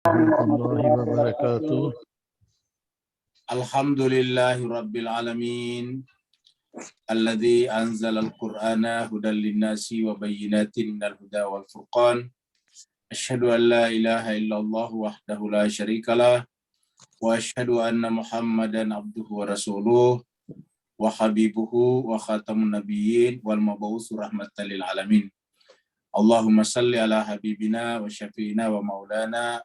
warahmatullahi wabarakatuh. Alhamdulillahi rabbil alamin. Alladzi anzalal qur'ana hudal linnasi wa bayyinatin minal huda wal furqan. Asyhadu an la ilaha illallah wahdahu la syarikalah wa asyhadu anna Muhammadan abduhu wa rasuluh wa habibuhu wa khatamun nabiyyin wal mab'uts rahmatan lil alamin. Allahumma salli ala habibina wa syafi'ina wa maulana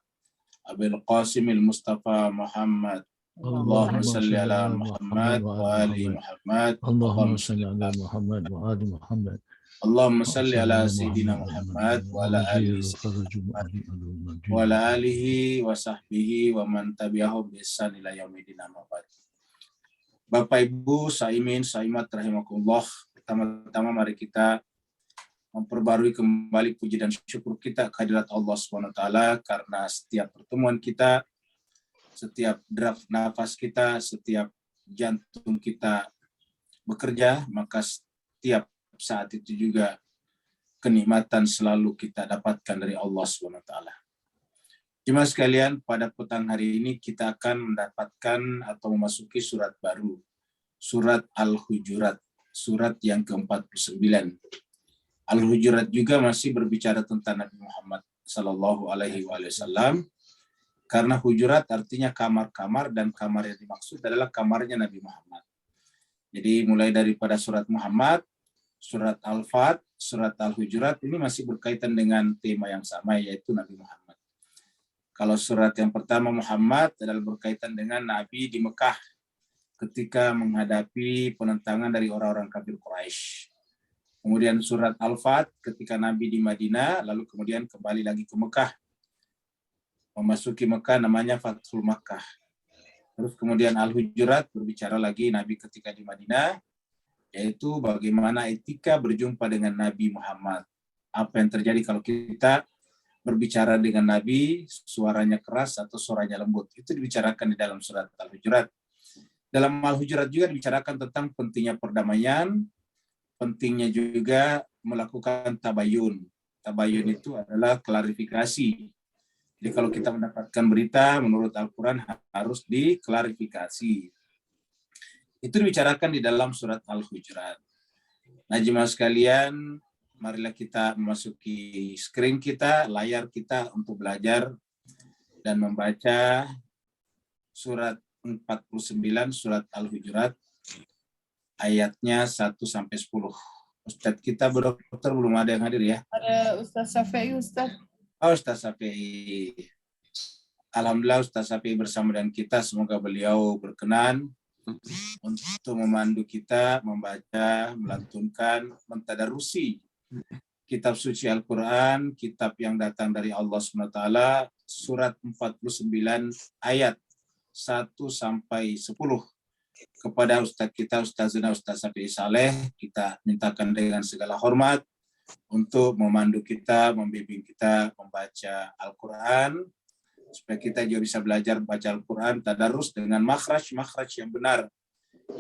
Abil Qasimil Mustafa Muhammad. Allahumma salli ala Muhammad wa ali Muhammad. Allahumma salli ala Muhammad wa ali Muhammad. Allahumma salli ala Sayyidina Muhammad wa ala alihi wa sahbihi wa man tabi'ahum bi ihsan ila yaumil amma ba'd. Bapak Ibu saimin saimat rahimakumullah, pertama-tama mari kita memperbarui kembali puji dan syukur kita kehadirat Allah Subhanahu wa taala karena setiap pertemuan kita, setiap derap nafas kita, setiap jantung kita bekerja, maka setiap saat itu juga kenikmatan selalu kita dapatkan dari Allah SWT. Jemaah sekalian, pada petang hari ini kita akan mendapatkan atau memasuki surat baru, surat Al-Hujurat, surat yang ke-49. Al-Hujurat juga masih berbicara tentang Nabi Muhammad Sallallahu Alaihi Wasallam, karena hujurat artinya kamar-kamar, dan kamar yang dimaksud adalah kamarnya Nabi Muhammad. Jadi mulai daripada surat Muhammad, surat Al-Fat, surat Al-Hujurat ini masih berkaitan dengan tema yang sama, yaitu Nabi Muhammad. Kalau surat yang pertama Muhammad adalah berkaitan dengan Nabi di Mekah ketika menghadapi penentangan dari orang-orang kafir Quraisy. Kemudian surat Al-Fat ketika Nabi di Madinah, lalu kemudian kembali lagi ke Mekah. Memasuki Mekah namanya Fathul Makkah. Terus kemudian Al-Hujurat berbicara lagi Nabi ketika di Madinah, yaitu bagaimana etika berjumpa dengan Nabi Muhammad. Apa yang terjadi kalau kita berbicara dengan Nabi, suaranya keras atau suaranya lembut. Itu dibicarakan di dalam surat Al-Hujurat. Dalam Al-Hujurat juga dibicarakan tentang pentingnya perdamaian, pentingnya juga melakukan tabayun. Tabayun itu adalah klarifikasi. Jadi kalau kita mendapatkan berita menurut Al-Quran harus diklarifikasi. Itu dibicarakan di dalam surat Al-Hujurat. Nah, jemaah sekalian, marilah kita memasuki screen kita, layar kita untuk belajar dan membaca surat 49, surat Al-Hujurat, ayatnya 1-10. Ustadz kita berdokter belum ada yang hadir ya? Ada Ustaz Syafi'i, Ustaz. Oh, Ustaz Syafi'i. Alhamdulillah Ustaz Syafi'i bersama dengan kita. Semoga beliau berkenan untuk memandu kita, membaca, melantunkan, mentadarusi kitab suci Al-Quran, kitab yang datang dari Allah SWT, surat 49 ayat 1-10. Kepada Ustaz kita, Ustazuna Ustaz Syafi'i Saleh, kita mintakan dengan segala hormat untuk memandu kita, membimbing kita membaca Al-Quran, supaya kita juga bisa belajar baca Al-Quran, tadarus dengan makhraj yang benar,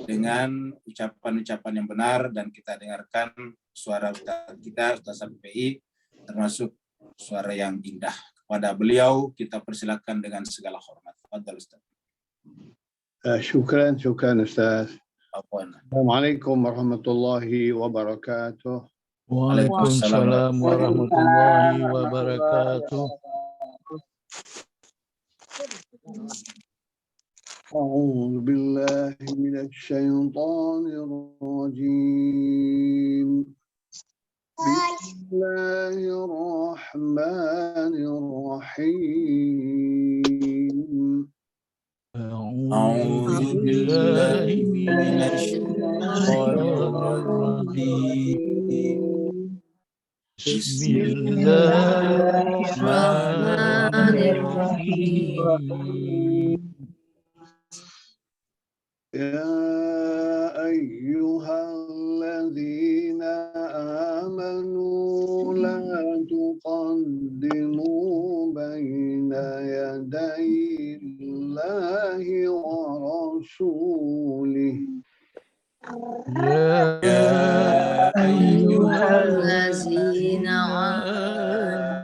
dengan ucapan-ucapan yang benar, dan kita dengarkan suara Ustaz kita, Ustaz Syafi'i, termasuk suara yang indah. Kepada beliau kita persilakan dengan segala hormat. Fadhal Ustaz. Syukran Ustaz. Assalamualaikum warahmatullahi wabarakatuh. Waalaikumsalam warahmatullahi wabarakatuh. أعوذ بالله من الشيطان الرجيم. بسم الله الرحمن الرحيم. أعوذ بالله من الشيطان الرجيم. بسم الله الرحمن الرحيم. يا أيها الذين آمنوا لا تقدموا بين يدي الله ورسوله. يا أيها الذين الذين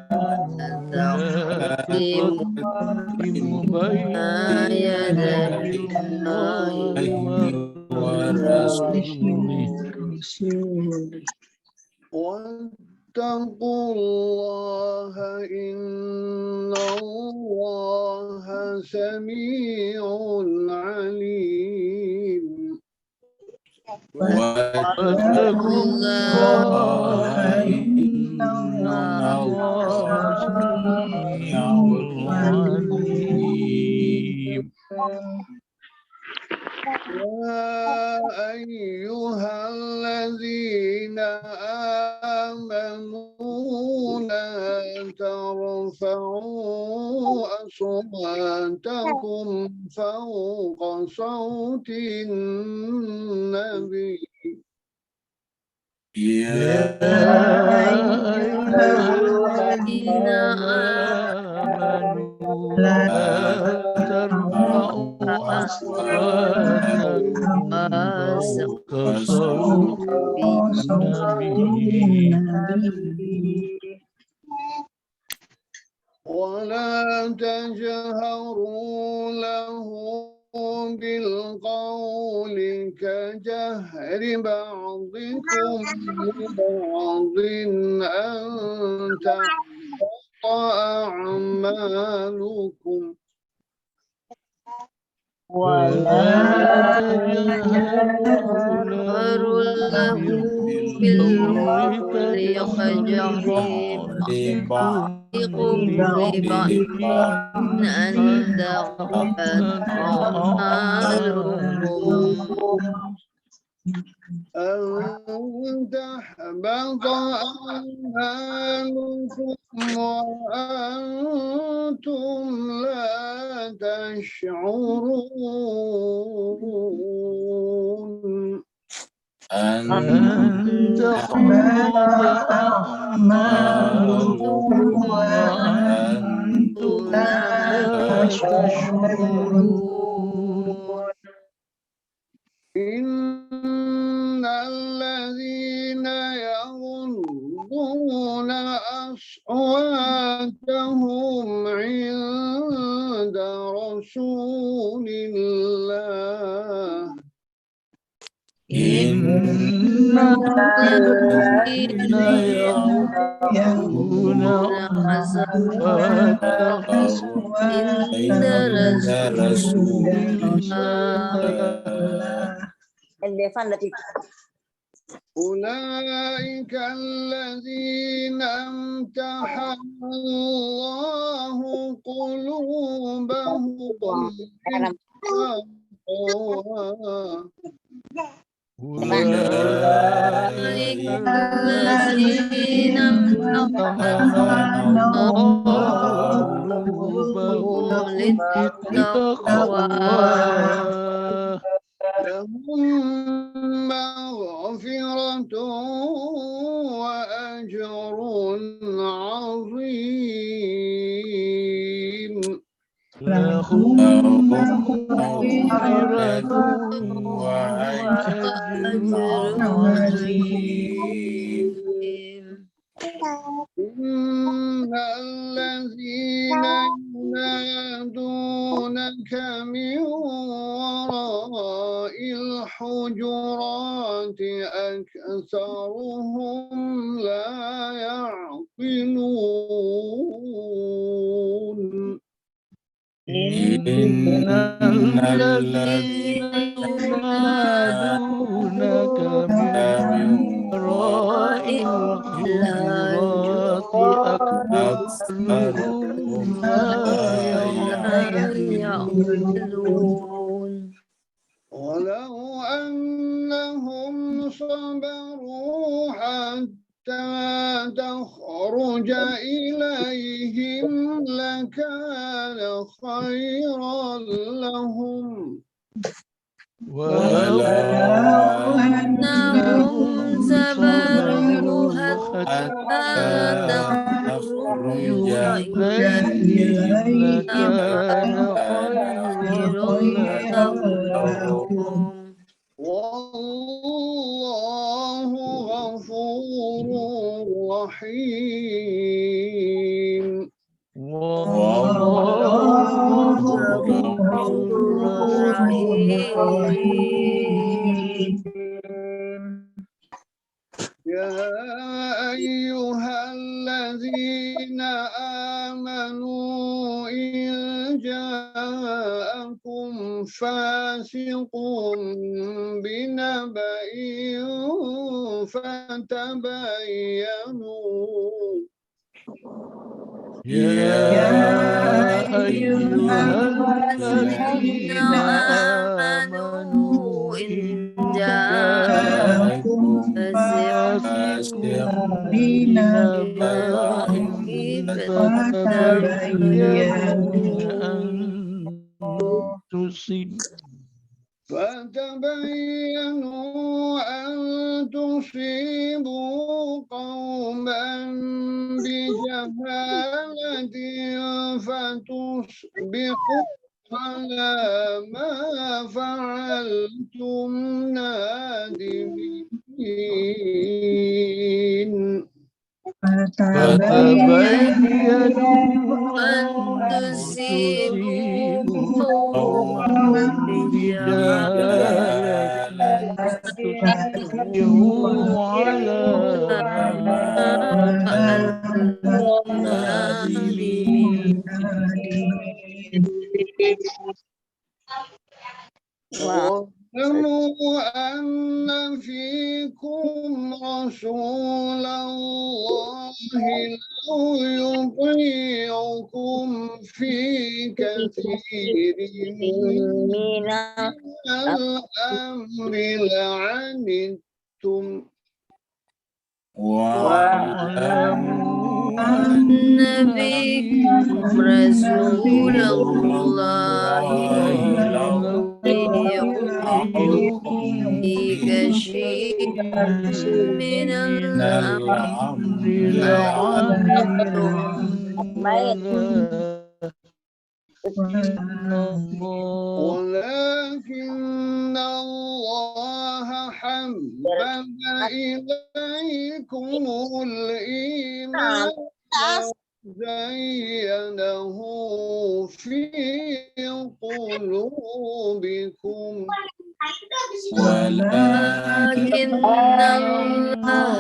آمنوا لا تقدموا بين يدي الله ورسوله واتقوا الله إن الله سميع عليم واتقوا الله إن الله سميع عليم يا أيها الذين آمنوا لا ترفعوا أصواتكم فوق صوت النبي يا أيها الذين آمنوا لا ترفعوا أصواتكم فوق صوت النبي ولا تجهروا له بالقول كجهر بعضكم لبعض أن تحبط أعمالكم ولا تجهروا له بالقول كجهر بعضكم لبعض أن تحبط أعمالكم وأنتم لا تشعرون أن تحبط أعمالكم وأنتم لا تشعرون إن الذين يغضون أصواتهم عند رسول الله إن الذين يغضون أصواتهم عند رسول الله أولئك الذين امتحن الله قلوبهم أولئك الذين امتحن الله قلوبهم للتقوى لهم مغفرة وأجر عظيم لهم مغفرة وأجر عظيم إن الذين ينادونك من وراء الحجرات أكثرهم لا يعقلون إن الذين ينادونك من وراء الحجرات أكثرهم لا يعقلون ولو أنهم صبروا حتى تخرج إليهم لكان خيرا لهم ولو أنهم صبروا حتى تخرج إليهم لكان خيرا لهم والله غفور رحيم والله غفور رحيم. يا أيها الذين آمنوا إن جاءكم فاسق بنبأ فتبينوا يا أيها الذين آمنوا إن جاءكم فاسق بنبأ فتبينوا أن تصيبوا قوما بجهالة فتصبحوا على ما فعلتم نادمين. فتبينوا أن تصيبوا قوما بجهالة فتصبحوا على ما فعلتم نادمين. واعلموا أن فيكم رسول الله لو يطيعكم في كثير من الأمر لعنتم واعلموا أن فيكم رسول الله لو يطيعكم في كثير من الأمر لعنتم ولكن الله حبب إليكم الإيمان وزينه في قلوبكم ولكن الله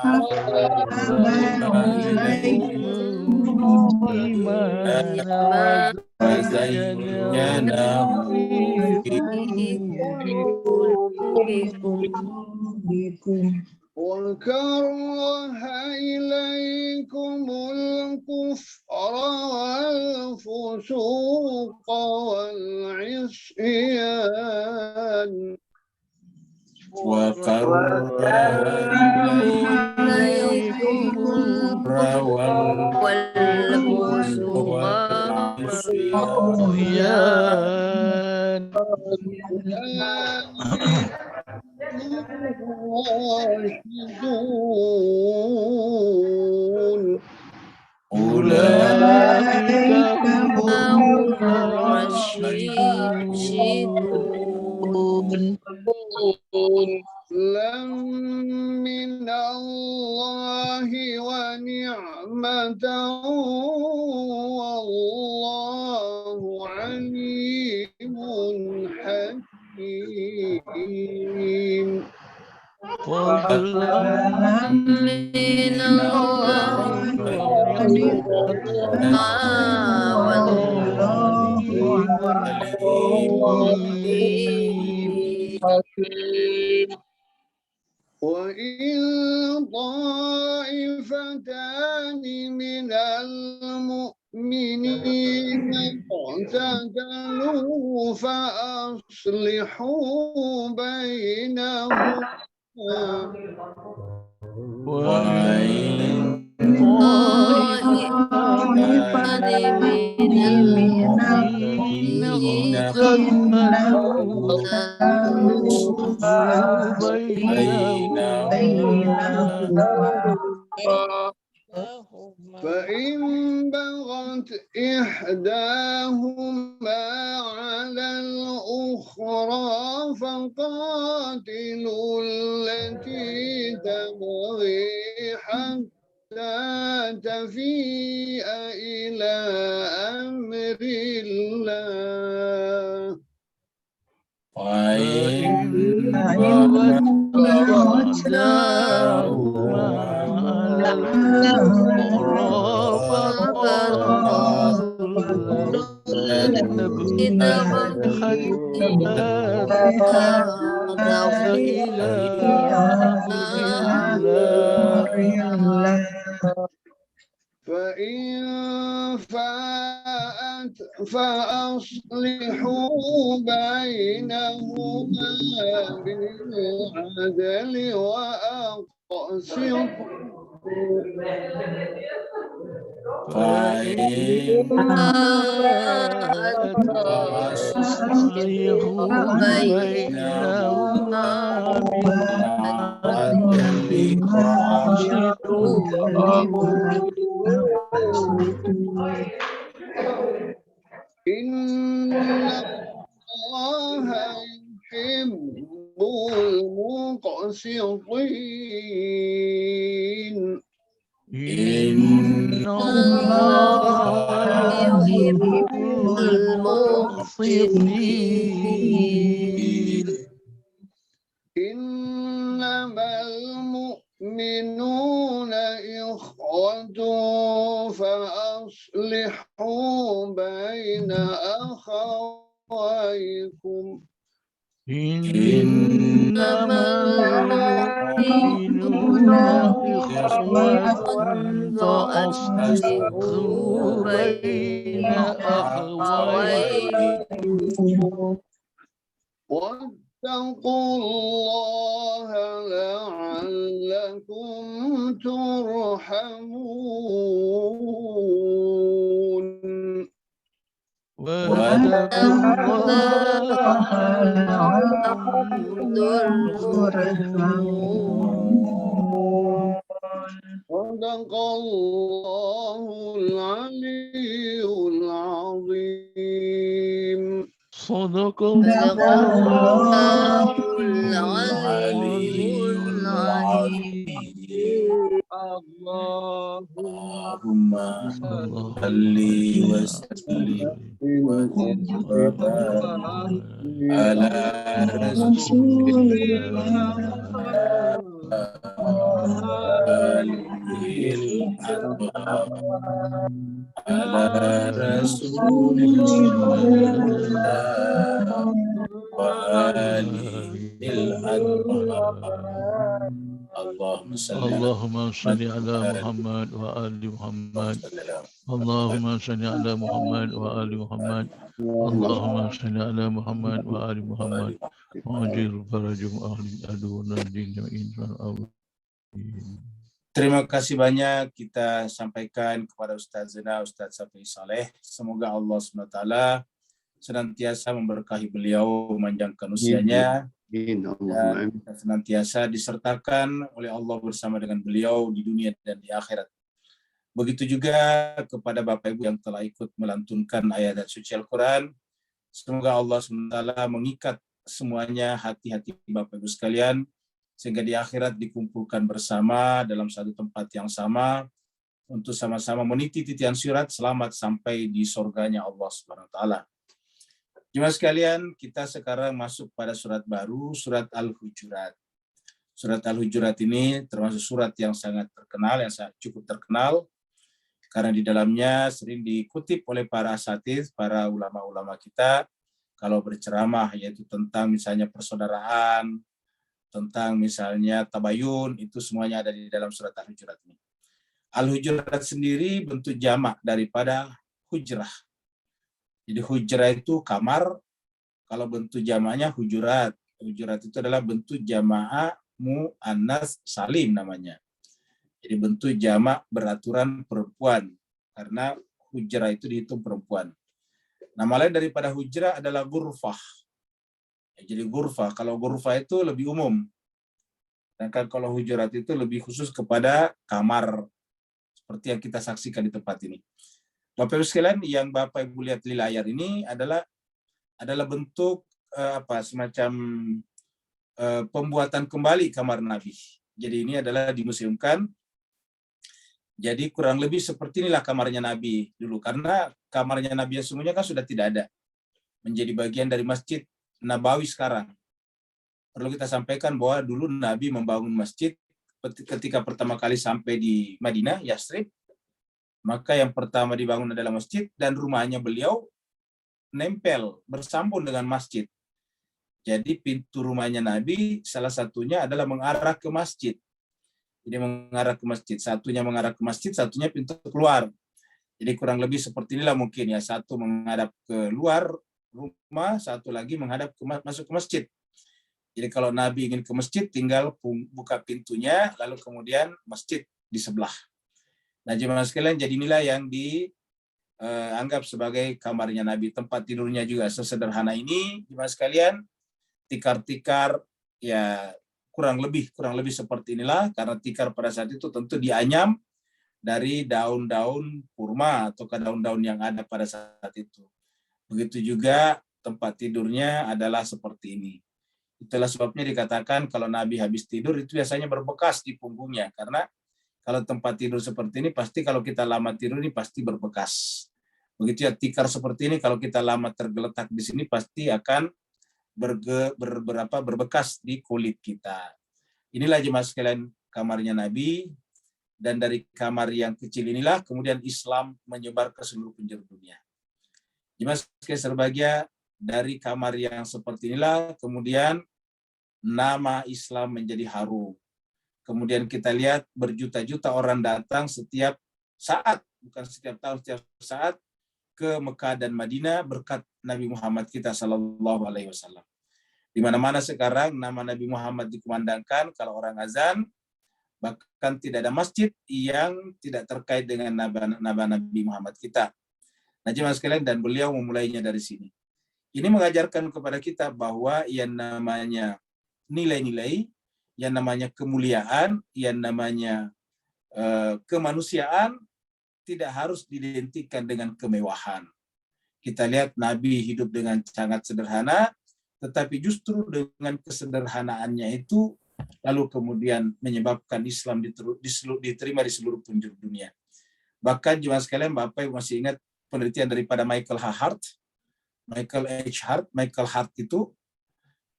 حبب إليكم الإيمان وزينه في قلوبكم وكره إليكم الكفر والفسوق والعصيان وكره إليكم الكفر والفسوق والعصيان أولئك هم الراشدون. لم من الله ونعمة والله عليم حكيم. فضلا من الله والله عليم. وإن طائفتان من المؤمنين اقتتلوا فأصلحوا بينهما وإن طائفتان من المؤمنين اقتتلوا فأصلحوا بينهما فإن بغت إحداهما على الأخرى فقاتلوا التي تبغي حتى تفيء إلى أمر الله فإن وجدناهما على الكفر فقالوا لن نبتغي حتى تفيء إلى أمر الله فإن فاءت فأصلحوا بينهما بالعدل وأقسطوا فإن فأصلحوا بينهما بالعدل وأقسطوا إن الله يحب المقسطين إن الله يحب المقسطين إنما المؤمنون إخوة فأصلحوا بين أخويكم إنما المؤمنون إخوة فأصلحوا بين أخويكم واتقوا الله لعلكم ترحمون واتقوا الله لعلكم ترحمون صدق الله العلي العظيم صدق الله العلي العظيم اللهم صل وسلم وبارك على رسول الله على رسول الله وآله الأطهار اللهم صل على محمد وآل محمد اللهم صل على محمد وآل محمد اللهم صل على محمد وآل محمد وأجر فرجهم أهل العدو والدين إنسان الله. Terima kasih banyak kita sampaikan kepada Ustaz Zena, Ustaz Safi Saleh. Semoga Allah SWT senantiasa memberkahi beliau, memanjangkan usianya, dan senantiasa disertakan oleh Allah bersama dengan beliau di dunia dan di akhirat. Begitu juga kepada Bapak Ibu yang telah ikut melantunkan ayat suci Al-Quran. Semoga Allah SWT mengikat semuanya hati-hati Bapak Ibu sekalian, sehingga di akhirat dikumpulkan bersama dalam satu tempat yang sama untuk sama-sama meniti titian surat selamat sampai di surganya Allah Subhanahu wa taala. Jemaah sekalian, kita sekarang masuk pada surat baru, surat Al-Hujurat. Surat Al-Hujurat ini termasuk surat yang sangat terkenal, yang cukup terkenal, karena di dalamnya sering dikutip oleh para asatidz, para ulama-ulama kita, kalau berceramah, yaitu tentang misalnya persaudaraan, tentang misalnya tabayun, itu semuanya ada di dalam surat Al-Hujurat ini. Al-Hujurat sendiri bentuk jamak daripada hujrah. Jadi hujrah itu kamar, kalau bentuk jamaknya hujurat. Hujurat itu adalah bentuk jamaah mu'annas salim namanya. Jadi bentuk jamak beraturan perempuan, karena hujrah itu dihitung perempuan. Nama lain daripada hujrah adalah ghurfah. Jadi ghurfah, kalau ghurfah itu lebih umum. Sedangkan kalau hujurat itu lebih khusus kepada kamar, seperti yang kita saksikan di tempat ini. Bapak Ibu sekalian, yang Bapak Ibu lihat di layar ini adalah bentuk semacam pembuatan kembali kamar Nabi. Jadi ini adalah dimuseumkan. Jadi kurang lebih seperti inilah kamarnya Nabi dulu. Karena kamarnya Nabi yang sungguhnya kan sudah tidak ada. Menjadi bagian dari Masjid Nabawi sekarang. Perlu kita sampaikan bahwa dulu Nabi membangun masjid ketika pertama kali sampai di Madinah, Yasrib. Maka yang pertama dibangun adalah masjid dan rumahnya beliau nempel, bersambung dengan masjid. Jadi pintu rumahnya Nabi salah satunya adalah mengarah ke masjid. Jadi mengarah ke masjid. Satunya mengarah ke masjid, satunya pintu keluar. Jadi kurang lebih seperti inilah mungkin ya. Satu menghadap ke luar rumah, satu lagi menghadap masuk ke masjid. Jadi kalau Nabi ingin ke masjid, tinggal buka pintunya, lalu kemudian masjid di sebelah. Nah jemaah sekalian, jadi inilah yang dianggap sebagai kamarnya Nabi. Tempat tidurnya juga sesederhana ini, jemaah sekalian. Tikar-tikar ya kurang lebih seperti inilah, karena tikar pada saat itu tentu dianyam dari daun-daun kurma atau daun-daun yang ada pada saat itu. Begitu juga tempat tidurnya adalah seperti ini. Itulah sebabnya dikatakan kalau Nabi habis tidur itu biasanya berbekas di punggungnya, karena kalau tempat tidur seperti ini pasti kalau kita lama tidur ini pasti berbekas. Begitu ya tikar seperti ini, kalau kita lama tergeletak di sini pasti akan berbekas di kulit kita. Inilah jemaah sekalian kamarnya Nabi, dan dari kamar yang kecil inilah kemudian Islam menyebar ke seluruh penjuru dunia. Jemaah sekalian berbahagia, dari kamar yang seperti inilah kemudian nama Islam menjadi harum. Kemudian kita lihat berjuta-juta orang datang setiap saat, bukan setiap tahun, setiap saat ke Mekah dan Madinah berkat Nabi Muhammad kita Sallallahu Alaihi Wasallam. Di mana-mana sekarang nama Nabi Muhammad dikumandangkan kalau orang azan, bahkan tidak ada masjid yang tidak terkait dengan nama Nabi Muhammad kita. Nah jemaah sekalian, dan beliau memulainya dari sini. Ini mengajarkan kepada kita bahwa yang namanya nilai-nilai, yang namanya kemuliaan, yang namanya kemanusiaan tidak harus diidentikan dengan kemewahan. Kita lihat Nabi hidup dengan sangat sederhana, tetapi justru dengan kesederhanaannya itu lalu kemudian menyebabkan Islam diterima di seluruh penjuru dunia. Bahkan jemaah sekalian, Bapak masih ingat penelitian daripada Michael H. Hart itu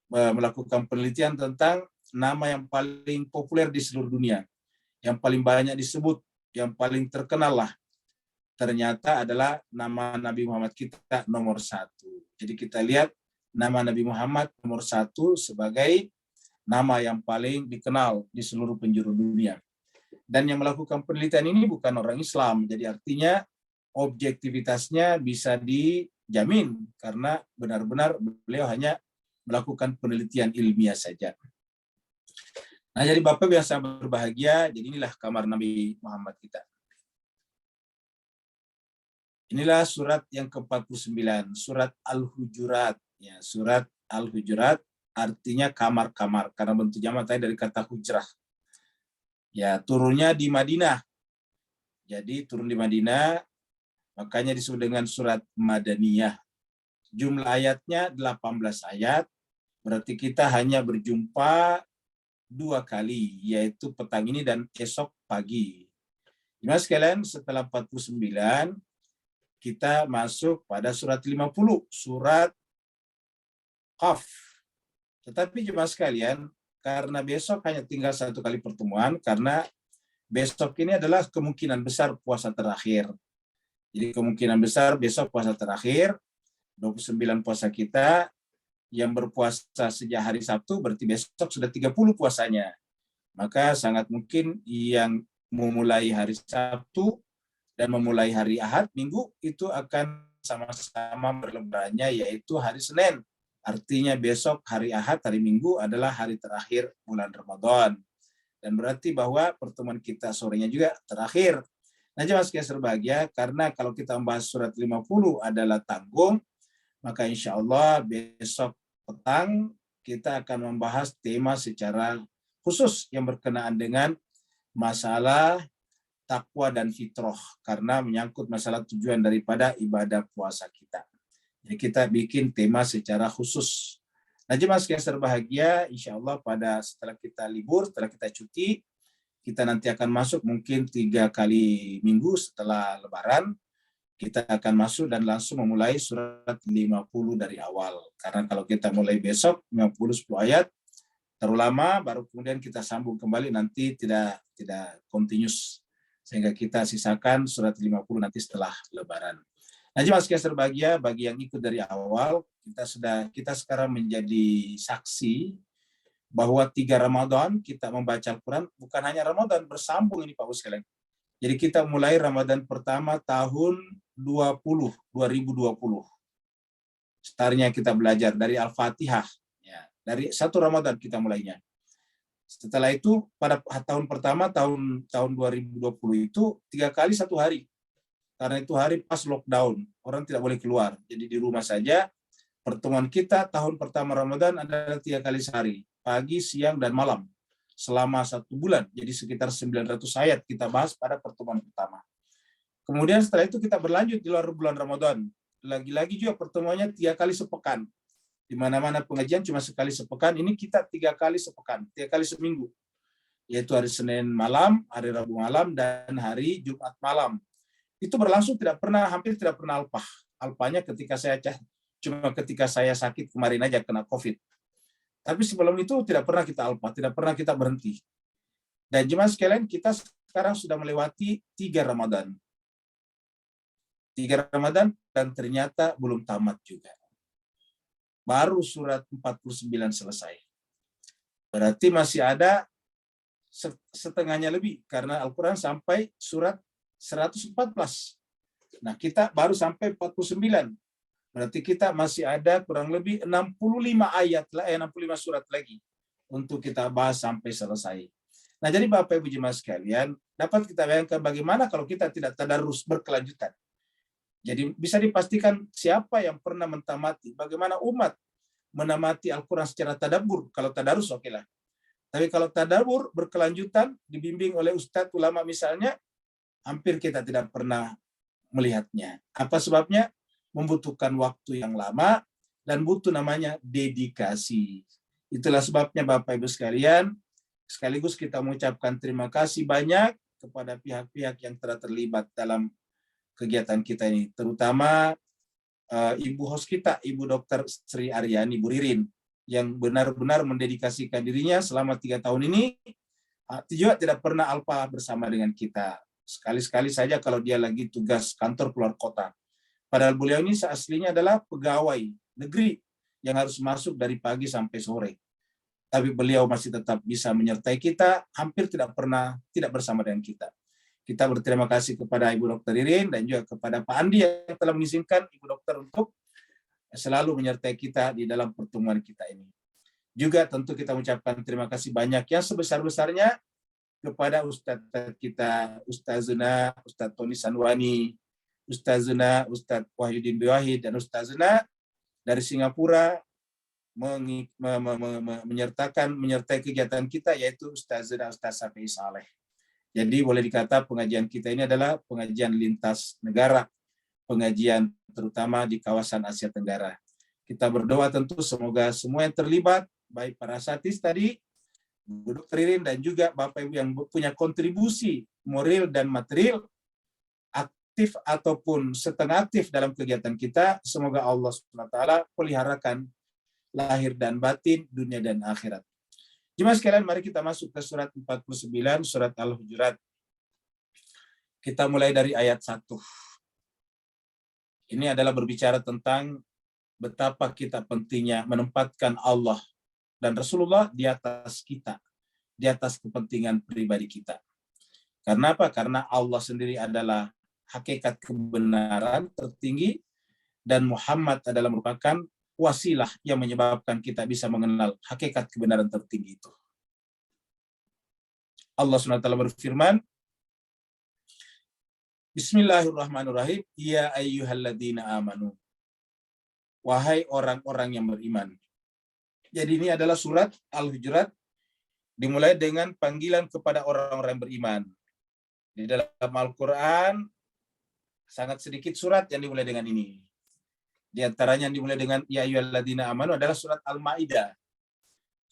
melakukan penelitian tentang nama yang paling populer di seluruh dunia, yang paling banyak disebut, yang paling terkenal lah. Ternyata adalah nama Nabi Muhammad kita nomor 1. Jadi kita lihat nama Nabi Muhammad nomor 1 sebagai nama yang paling dikenal di seluruh penjuru dunia. Dan yang melakukan penelitian ini bukan orang Islam, jadi artinya objektivitasnya bisa dijamin karena benar-benar beliau hanya melakukan penelitian ilmiah saja. Nah, jadi Bapak biasa berbahagia, jadi inilah kamar Nabi Muhammad kita. Inilah surat yang ke-49, surat Al-Hujurat. Ya, surat Al-Hujurat artinya kamar-kamar, karena bentuk jamak tadi dari kata hujrah. Ya, turunnya di Madinah. Jadi turun di Madinah, makanya disebut dengan surat Madaniyah. Jumlah ayatnya 18 ayat, berarti kita hanya berjumpa 2 kali, yaitu petang ini dan esok pagi. Jemaah sekalian, setelah 49, kita masuk pada surat 50, surat Qaf. Tetapi jemaah sekalian, karena besok hanya tinggal 1 kali pertemuan, karena besok ini adalah kemungkinan besar puasa terakhir. Jadi kemungkinan besar besok puasa terakhir, 29 puasa kita, yang berpuasa sejak hari Sabtu, berarti besok sudah 30 puasanya. Maka sangat mungkin yang memulai hari Sabtu dan memulai hari Ahad, Minggu, itu akan sama-sama berlebarannya, yaitu hari Senin. Artinya besok hari Ahad, hari Minggu adalah hari terakhir bulan Ramadan. Dan berarti bahwa pertemuan kita sorenya juga terakhir. Nah, jemaah sekalian berbahagia, karena kalau kita membahas surat 50 adalah tanggung, maka insya Allah besok petang kita akan membahas tema secara khusus yang berkenaan dengan masalah takwa dan fitrah, karena menyangkut masalah tujuan daripada ibadah puasa kita. Jadi kita bikin tema secara khusus. Nah, jemaah sekalian berbahagia, insya Allah setelah kita libur, setelah kita cuti, kita nanti akan masuk mungkin 3 kali minggu setelah Lebaran. Kita akan masuk dan langsung memulai surat 50 dari awal. Karena kalau kita mulai besok 50 10 ayat terlalu lama, baru kemudian kita sambung kembali, nanti tidak continuous, sehingga kita sisakan surat 50 nanti setelah Lebaran. Nah, jemaah sekalian berbahagia, bagi yang ikut dari awal, kita sekarang menjadi saksi bahwa 3 Ramadan kita membaca Al-Quran, bukan hanya Ramadan, bersambung ini Pak Bos sekalian. Jadi kita mulai Ramadan pertama tahun 2020. Startnya kita belajar dari Al-Fatihah. Ya, dari 1 Ramadan kita mulainya. Setelah itu pada tahun pertama tahun 2020 itu 3 kali 1 hari. Karena itu hari pas lockdown, orang tidak boleh keluar. Jadi di rumah saja. Pertemuan kita tahun pertama Ramadan adalah 3 kali sehari, pagi, siang, dan malam. Selama 1 bulan, jadi sekitar 900 ayat kita bahas pada pertemuan pertama. Kemudian setelah itu kita berlanjut di luar bulan Ramadan. Lagi-lagi juga pertemuannya 3 kali sepekan. Di mana-mana pengajian cuma sekali sepekan, ini kita 3 kali sepekan, 3 kali seminggu. Yaitu hari Senin malam, hari Rabu malam, dan hari Jumat malam. Itu berlangsung hampir tidak pernah alpah. Alpahnya ketika saya sakit kemarin aja kena COVID. Tapi sebelum itu tidak pernah kita alpha, tidak pernah kita berhenti. Dan jemaah sekalian, kita sekarang sudah melewati 3 Ramadan. 3 Ramadan dan ternyata belum tamat juga. Baru surat 49 selesai. Berarti masih ada setengahnya lebih, karena Al-Quran sampai surat 114. Nah, kita baru sampai 49. Berarti kita masih ada kurang lebih 65 surat lagi untuk kita bahas sampai selesai. Nah, jadi Bapak Ibu jemaah sekalian, dapat kita bayangkan bagaimana kalau kita tidak tadarus berkelanjutan. Jadi bisa dipastikan siapa yang pernah mentamati, bagaimana umat menamati Al-Quran secara tadabbur. Kalau tadarus oke lah. Tapi kalau tadabbur berkelanjutan, dibimbing oleh ustadz ulama misalnya, hampir kita tidak pernah melihatnya. Apa sebabnya? Membutuhkan waktu yang lama dan butuh namanya dedikasi. Itulah sebabnya Bapak Ibu sekalian, sekaligus kita mengucapkan terima kasih banyak kepada pihak-pihak yang telah terlibat dalam kegiatan kita ini, terutama Ibu host kita, Ibu Dr. Sri Aryani Bu Ririn, yang benar-benar mendedikasikan dirinya selama 3 tahun ini, juga tidak pernah alpa bersama dengan kita. Sekali-sekali saja kalau dia lagi tugas kantor keluar kota. Padahal beliau ini aslinya adalah pegawai negeri yang harus masuk dari pagi sampai sore. Tapi beliau masih tetap bisa menyertai kita, hampir tidak pernah tidak bersama dengan kita. Kita berterima kasih kepada Ibu Dr. Ririn dan juga kepada Pak Andi yang telah mengizinkan Ibu Dokter untuk selalu menyertai kita di dalam pertemuan kita ini. Juga tentu kita mengucapkan terima kasih banyak yang sebesar-besarnya kepada Ustadz kita, Ustazuna, Ustadz Tony Sanwani, Ustazuna, Ustadz Wahyudin Biwahid, dan Ustazuna dari Singapura menyertai kegiatan kita, yaitu Ustazuna Ustaz Safi Saleh. Jadi boleh dikata pengajian kita ini adalah pengajian lintas negara, pengajian terutama di kawasan Asia Tenggara. Kita berdoa tentu semoga semua yang terlibat, baik para satis tadi, Bu Dr. Ririn, dan juga Bapak Ibu yang punya kontribusi moral dan material, aktif ataupun setengah aktif dalam kegiatan kita, semoga Allah SWT peliharakan lahir dan batin, dunia dan akhirat. Jemaah sekalian, mari kita masuk ke surat 49, surat Al-Hujurat. Kita mulai dari ayat 1. Ini adalah berbicara tentang betapa kita pentingnya menempatkan Allah dan Rasulullah di atas kita, di atas kepentingan pribadi kita. Karena apa? Karena Allah sendiri adalah hakikat kebenaran tertinggi, dan Muhammad adalah merupakan wasilah yang menyebabkan kita bisa mengenal hakikat kebenaran tertinggi itu. Allah SWT berfirman, Bismillahirrahmanirrahim, Ya ayyuhalladzina amanu. Wahai orang-orang yang beriman. Jadi ini adalah surat Al-Hujurat, dimulai dengan panggilan kepada orang-orang yang beriman. Di dalam Al-Quran, sangat sedikit surat yang dimulai dengan ini. Di antaranya yang dimulai dengan Ya ayyuhalladzina amanu adalah surat Al-Maidah.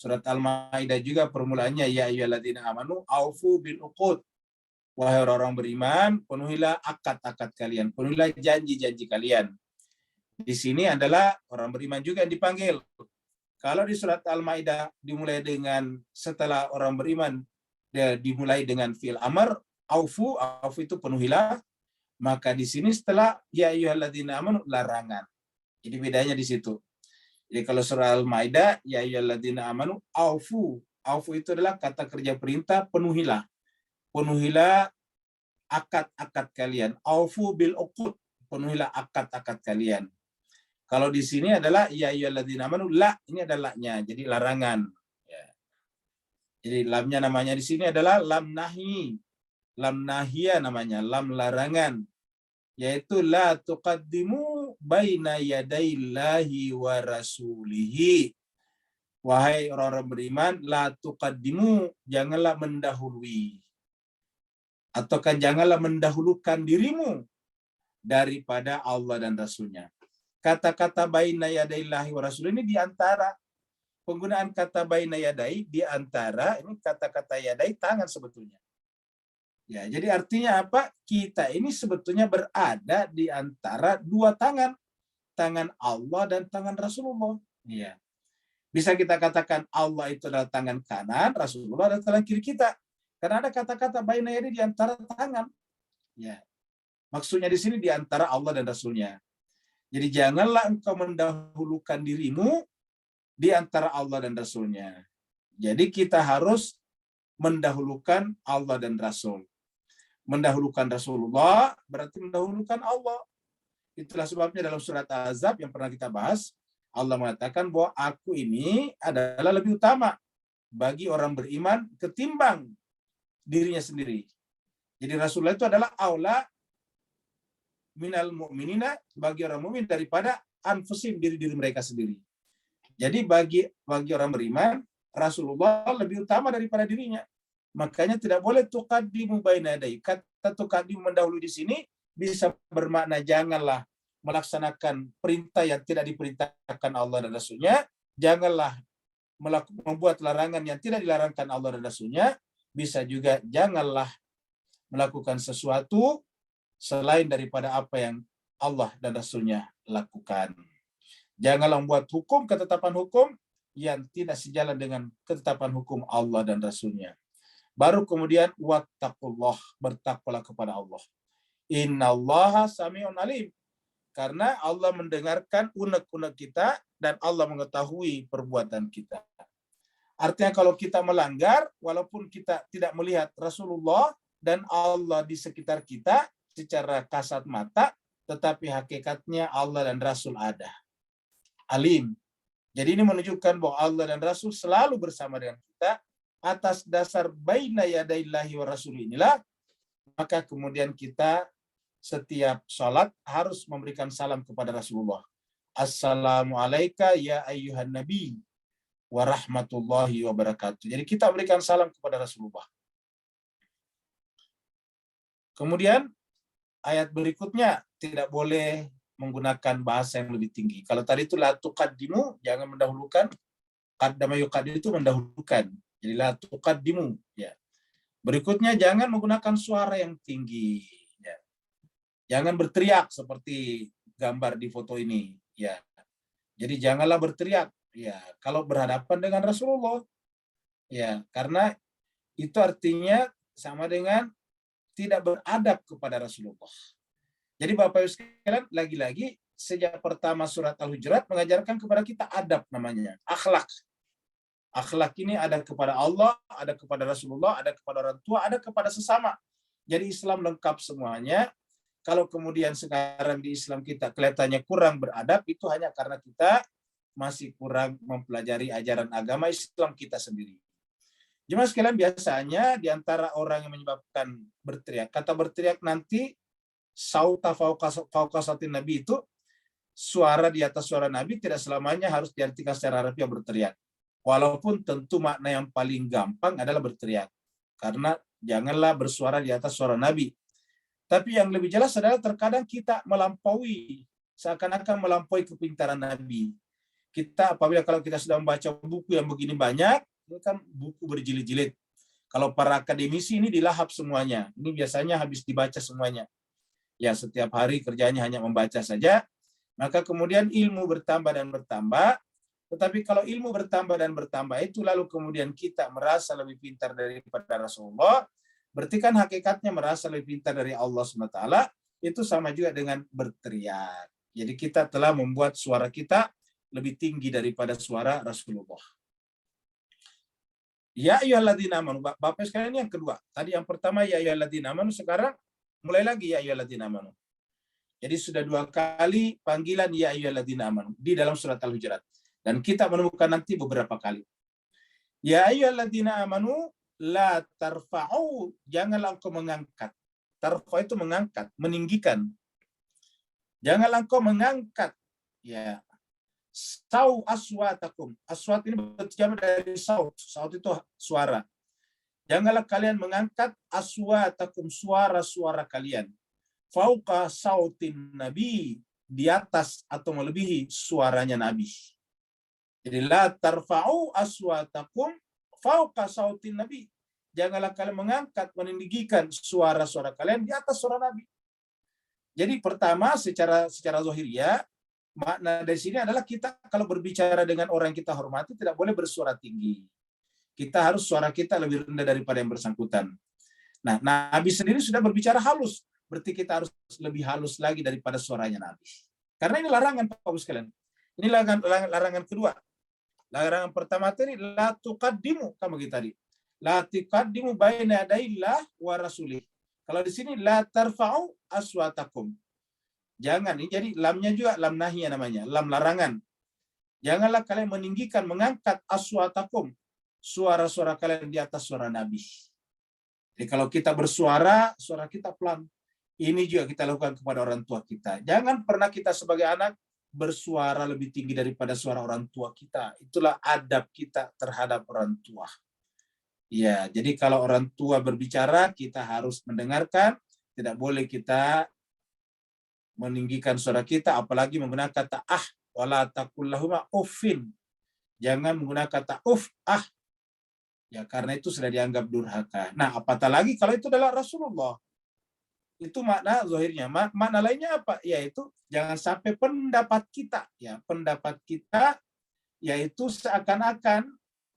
Surat Al-Maidah juga permulaannya ya ayyuhalladzina amanu aufu bil uqud. Wahai orang beriman, penuhilah akad-akad kalian, penuhilah janji-janji kalian. Di sini adalah orang beriman juga yang dipanggil. Kalau di surat Al-Maidah dimulai dengan setelah orang beriman dimulai dengan fi'il amr, aufu itu penuhilah, maka di sini setelah ya ayyuhalladzina amanu larangan. Jadi bedanya di situ. Jadi kalau surah Al-Maidah ya ayyuhalladzina amanu aufu itu adalah kata kerja perintah, penuhilah akad-akad kalian. Aufu bil uqud, penuhilah akad-akad kalian. Kalau di sini adalah ya ayyuhalladzina amanu, la, ini adalah la-nya, jadi larangan. Ya. Jadi lamnya namanya di sini adalah lam nahi. Lam nahia namanya, lam larangan. Yaitu la tuqaddimu baina yadaillahi wa rasulihi. Wahai orang-orang beriman, la tuqaddimu, janganlah mendahului. Ataukah janganlah mendahulukan dirimu daripada Allah dan Rasulnya. Kata-kata baina yadaillahi wa rasul ini diantara penggunaan kata baina yadai, diantara ini kata-kata yadai tangan sebetulnya. Ya, jadi artinya apa? Kita ini sebetulnya berada di antara dua tangan, tangan Allah dan tangan Rasulullah. Ya. Bisa kita katakan Allah itu adalah tangan kanan, Rasulullah adalah tangan kiri kita. Karena ada kata-kata baina yadai di antara tangan. Ya. Maksudnya di sini di antara Allah dan Rasulnya. Jadi janganlah engkau mendahulukan dirimu di antara Allah dan Rasulnya. Jadi kita harus mendahulukan Allah dan Rasul. Mendahulukan Rasulullah berarti mendahulukan Allah. Itulah sebabnya dalam surat Al-Ahzab yang pernah kita bahas, Allah mengatakan bahwa aku ini adalah lebih utama bagi orang beriman ketimbang dirinya sendiri. Jadi Rasulullah itu adalah aula minal mu'minina, bagi orang mukmin daripada anfusim, diri-diri mereka sendiri. Jadi bagi orang beriman, Rasulullah lebih utama daripada dirinya. Makanya tidak boleh tuqaddimu baina yadai. Kata tuqaddimu mendahului di sini bisa bermakna janganlah melaksanakan perintah yang tidak diperintahkan Allah dan Rasulnya. Janganlah membuat larangan yang tidak dilarangkan Allah dan Rasulnya. Bisa juga janganlah melakukan sesuatu selain daripada apa yang Allah dan Rasulnya lakukan. Janganlah membuat hukum, ketetapan hukum yang tidak sejalan dengan ketetapan hukum Allah dan Rasulnya. Baru kemudian wattaqullah, bertakwalah kepada Allah. Innallaha sami'un alim. Karena Allah mendengarkan unek-unek kita dan Allah mengetahui perbuatan kita. Artinya kalau kita melanggar, walaupun kita tidak melihat Rasulullah dan Allah di sekitar kita secara kasat mata, tetapi hakikatnya Allah dan Rasul ada. Alim. Jadi ini menunjukkan bahwa Allah dan Rasul selalu bersama dengan kita. Atas dasar baina yadaillahi wa rasul inilah, maka kemudian kita setiap sholat harus memberikan salam kepada Rasulullah. Assalamualaikum ya ayyuhan nabi wa rahmatullahi wa barakatuh. Jadi kita berikan salam kepada Rasulullah. Kemudian ayat berikutnya tidak boleh menggunakan bahasa yang lebih tinggi. Kalau tadi itu la tuqaddimu, jangan mendahulukan. Qaddama yuqaddim itu mendahulukan. Jadi la tuqaddimu. Ya. Berikutnya jangan menggunakan suara yang tinggi. Ya. Jangan berteriak seperti gambar di foto ini. Ya. Jadi janganlah berteriak. Ya, kalau berhadapan dengan Rasulullah. Ya, karena itu artinya sama dengan tidak beradab kepada Rasulullah. Jadi Bapak Ibu sekalian, lagi-lagi sejak pertama surat Al-Hujurat mengajarkan kepada kita adab namanya, akhlak. Akhlak ini ada kepada Allah, ada kepada Rasulullah, ada kepada orang tua, ada kepada sesama. Jadi Islam lengkap semuanya. Kalau kemudian sekarang di Islam kita kelihatannya kurang beradab, itu hanya karena kita masih kurang mempelajari ajaran agama Islam kita sendiri. Jemaah sekalian, biasanya di antara orang yang menyebabkan berteriak, kata berteriak nanti sauta fauqa sautin Nabi itu suara di atas suara Nabi tidak selamanya harus diartikan secara harfiah berteriak. Walaupun tentu makna yang paling gampang adalah berteriak. Karena janganlah bersuara di atas suara Nabi. Tapi yang lebih jelas adalah terkadang kita melampaui, seakan-akan melampaui kepintaran Nabi. Kita apabila kalau kita sudah membaca buku yang begini banyak, ini kan buku berjilid-jilid. Kalau para akademisi ini dilahap semuanya. Ini biasanya habis dibaca semuanya. Ya, setiap hari kerjanya hanya membaca saja. Maka kemudian ilmu bertambah dan bertambah. Tetapi kalau ilmu bertambah dan bertambah itu lalu kemudian kita merasa lebih pintar daripada Rasulullah, berarti kan hakikatnya merasa lebih pintar dari Allah SWT, itu sama juga dengan berteriak. Jadi kita telah membuat suara kita lebih tinggi daripada suara Rasulullah. Ya ayyuhalladzina amanu. Bapak sekalian yang kedua. Tadi yang pertama ya ayyuhalladzina amanu, sekarang mulai lagi ya ayyuhalladzina amanu. Jadi sudah 2 kali panggilan ya ayyuhalladzina amanu di dalam surat Al-Hujurat. Dan kita menemukan nanti beberapa kali. Ya ayyuhalladzina amanu la tarfa'u, janganlah engkau mengangkat. Tarfa' itu mengangkat, meninggikan. Janganlah engkau mengangkat ya sau aswatakum. Aswat ini berjamak dari saut. Saut itu suara. Janganlah kalian mengangkat aswatakum, suara-suara kalian. Fauqa sautin nabi, di atas atau melebihi suaranya Nabi. Jadi la tarfa'u aswatakum fauqa sautin nabi. Janganlah kalian mengangkat, meninggikan suara-suara kalian di atas suara Nabi. Jadi pertama secara zahiriyah, makna dari sini adalah kita kalau berbicara dengan orang yang kita hormati tidak boleh bersuara tinggi. Kita harus suara kita lebih rendah daripada yang bersangkutan. Nah, Nabi sendiri sudah berbicara halus, berarti kita harus lebih halus lagi daripada suaranya Nabi. Karena ini larangan Bapak sekalian. Ini larangan kedua. Larangan pertama tadi la tuqaddimu, kamu gitu tadi. La tuqaddimu baina yadayillah wa rasulih. Kalau di sini la tarfa'u aswatakum. Jangan, ini jadi lamnya juga lam nahiyah namanya, lam larangan. Janganlah kalian meninggikan, mengangkat aswatakum, suara-suara kalian di atas suara Nabi. Jadi kalau kita bersuara, suara kita pelan. Ini juga kita lakukan kepada orang tua kita. Jangan pernah kita sebagai anak bersuara lebih tinggi daripada suara orang tua kita. Itulah adab kita terhadap orang tua. Ya, jadi kalau orang tua berbicara, kita harus mendengarkan. Tidak boleh kita meninggikan suara kita, apalagi menggunakan kata wala taqul lahuma uffin. Jangan menggunakan kata ya karena itu sudah dianggap durhaka. Nah, apatah lagi kalau itu adalah Rasulullah. Itu makna zahirnya. Makna lainnya apa? Yaitu jangan sampai pendapat kita yaitu seakan-akan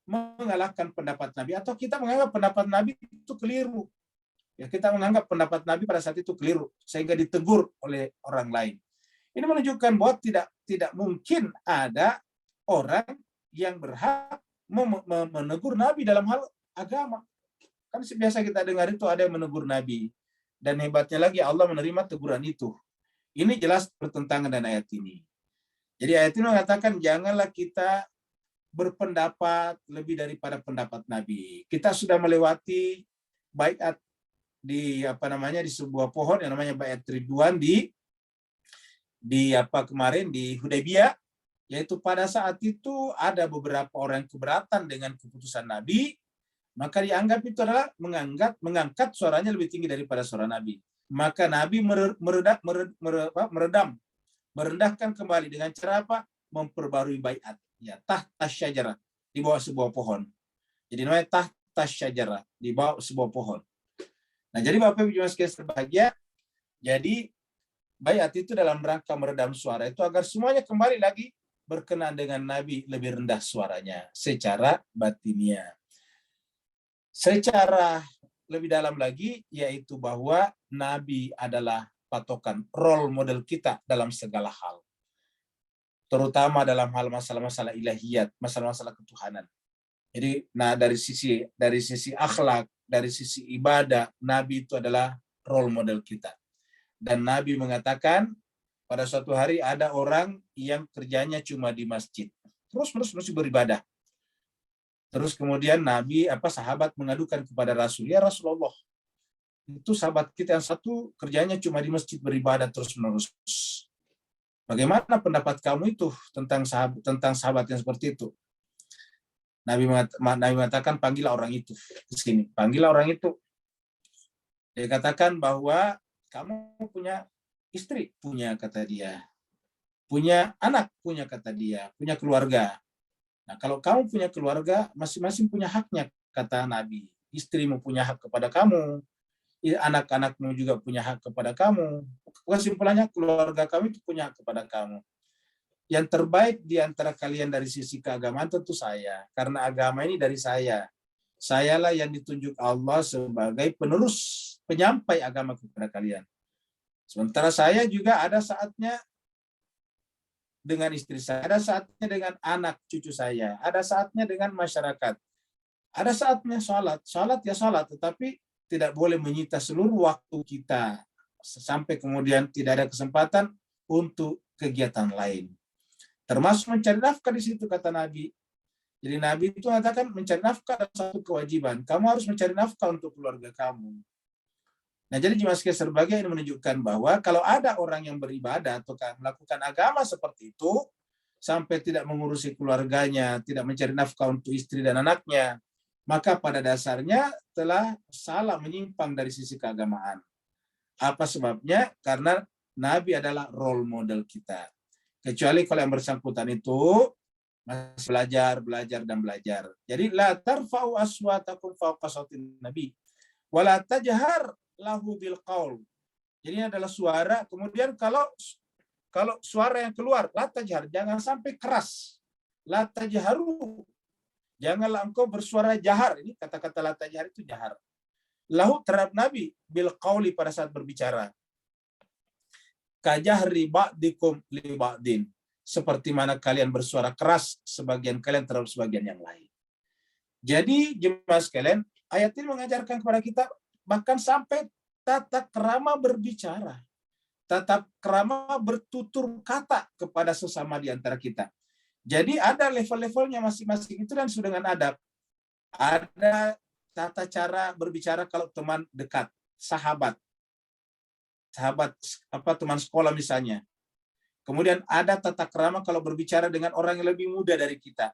mengalahkan pendapat Nabi, atau kita menganggap pendapat Nabi itu keliru. Ya, kita menganggap pendapat Nabi pada saat itu keliru sehingga ditegur oleh orang lain. Ini menunjukkan bahwa tidak mungkin ada orang yang berhak menegur Nabi dalam hal agama. Kan biasa kita dengar itu ada yang menegur Nabi, dan hebatnya lagi Allah menerima teguran itu. Ini jelas bertentangan dengan ayat ini. Jadi ayat ini mengatakan janganlah kita berpendapat lebih daripada pendapat Nabi. Kita sudah melewati baiat di sebuah pohon yang namanya baiat Ridwan di kemarin di Hudaybiyah, yaitu pada saat itu ada beberapa orang yang keberatan dengan keputusan Nabi, maka dianggap itu adalah mengangkat suaranya lebih tinggi daripada suara Nabi. Maka Nabi merendahkan kembali dengan cara apa? Memperbarui baiat. Ya, tahta syajarah, di bawah sebuah pohon. Jadi namanya tahta syajarah, di bawah sebuah pohon. Nah, jadi Bapak Ibu sekalian berbahagia, jadi baiat itu dalam rangka meredam suara itu agar semuanya kembali lagi berkenan dengan Nabi, lebih rendah suaranya secara batiniah. Secara lebih dalam lagi, yaitu bahwa Nabi adalah patokan, role model kita dalam segala hal. Terutama dalam hal masalah-masalah ilahiyat, masalah-masalah ketuhanan. Jadi, dari sisi akhlak, dari sisi ibadah, Nabi itu adalah role model kita. Dan Nabi mengatakan, pada suatu hari ada orang yang kerjanya cuma di masjid, terus beribadah. Terus kemudian sahabat mengadukan kepada Rasul, ya Rasulullah, itu sahabat kita yang satu kerjanya cuma di masjid beribadah terus-menerus. Bagaimana pendapat kamu itu tentang sahabat yang seperti itu? Nabi mengatakan, panggillah orang itu ke sini. Panggillah orang itu. Dia katakan bahwa kamu punya istri, punya, kata dia. punya anak, punya kata dia, punya keluarga. Nah, kalau kamu punya keluarga, masing-masing punya haknya, kata Nabi. Istrimu punya hak kepada kamu, anak-anakmu juga punya hak kepada kamu. Kesimpulannya, keluarga kamu itu punya hak kepada kamu. Yang terbaik di antara kalian dari sisi keagamaan tentu saya, karena agama ini dari saya. Sayalah yang ditunjuk Allah sebagai penerus penyampai agama kepada kalian. Sementara saya juga ada saatnya dengan istri saya, ada saatnya dengan anak cucu saya, ada saatnya dengan masyarakat, ada saatnya sholat ya sholat, tetapi tidak boleh menyita seluruh waktu kita sampai kemudian tidak ada kesempatan untuk kegiatan lain. Termasuk mencari nafkah di situ, kata Nabi. Jadi Nabi itu mengatakan mencari nafkah adalah satu kewajiban. Kamu harus mencari nafkah untuk keluarga kamu. Nah, jadi jemaah sekalian sebagai ini menunjukkan bahwa kalau ada orang yang beribadah atau melakukan agama seperti itu, sampai tidak mengurusi keluarganya, tidak mencari nafkah untuk istri dan anaknya, maka pada dasarnya telah salah, menyimpang dari sisi keagamaan. Apa sebabnya? Karena Nabi adalah role model kita. Kecuali kalau yang bersangkutan itu masih belajar. Jadi la tarfa'u aswatakum fawqa sautin nabi wa la tajhar lahu bil qaul. Jadi ini adalah suara, kemudian kalau suara yang keluar la tajhar, jangan sampai keras. La tajharu, janganlah engkau bersuara jahar. Ini kata-kata la tajhar itu jahar. Lahu terhadap Nabi bil qauli pada saat berbicara. Kajahri ba'dikum li ba'din, seperti mana kalian bersuara keras sebagian kalian terhadap sebagian yang lain. Jadi jemaah sekalian, ayat ini mengajarkan kepada kita bahkan sampai tata krama berbicara, tata krama bertutur kata kepada sesama di antara kita. Jadi ada level-levelnya masing-masing itu dan sudah dengan adab. Ada tata cara berbicara kalau teman dekat, sahabat teman sekolah misalnya. Kemudian ada tata krama kalau berbicara dengan orang yang lebih muda dari kita.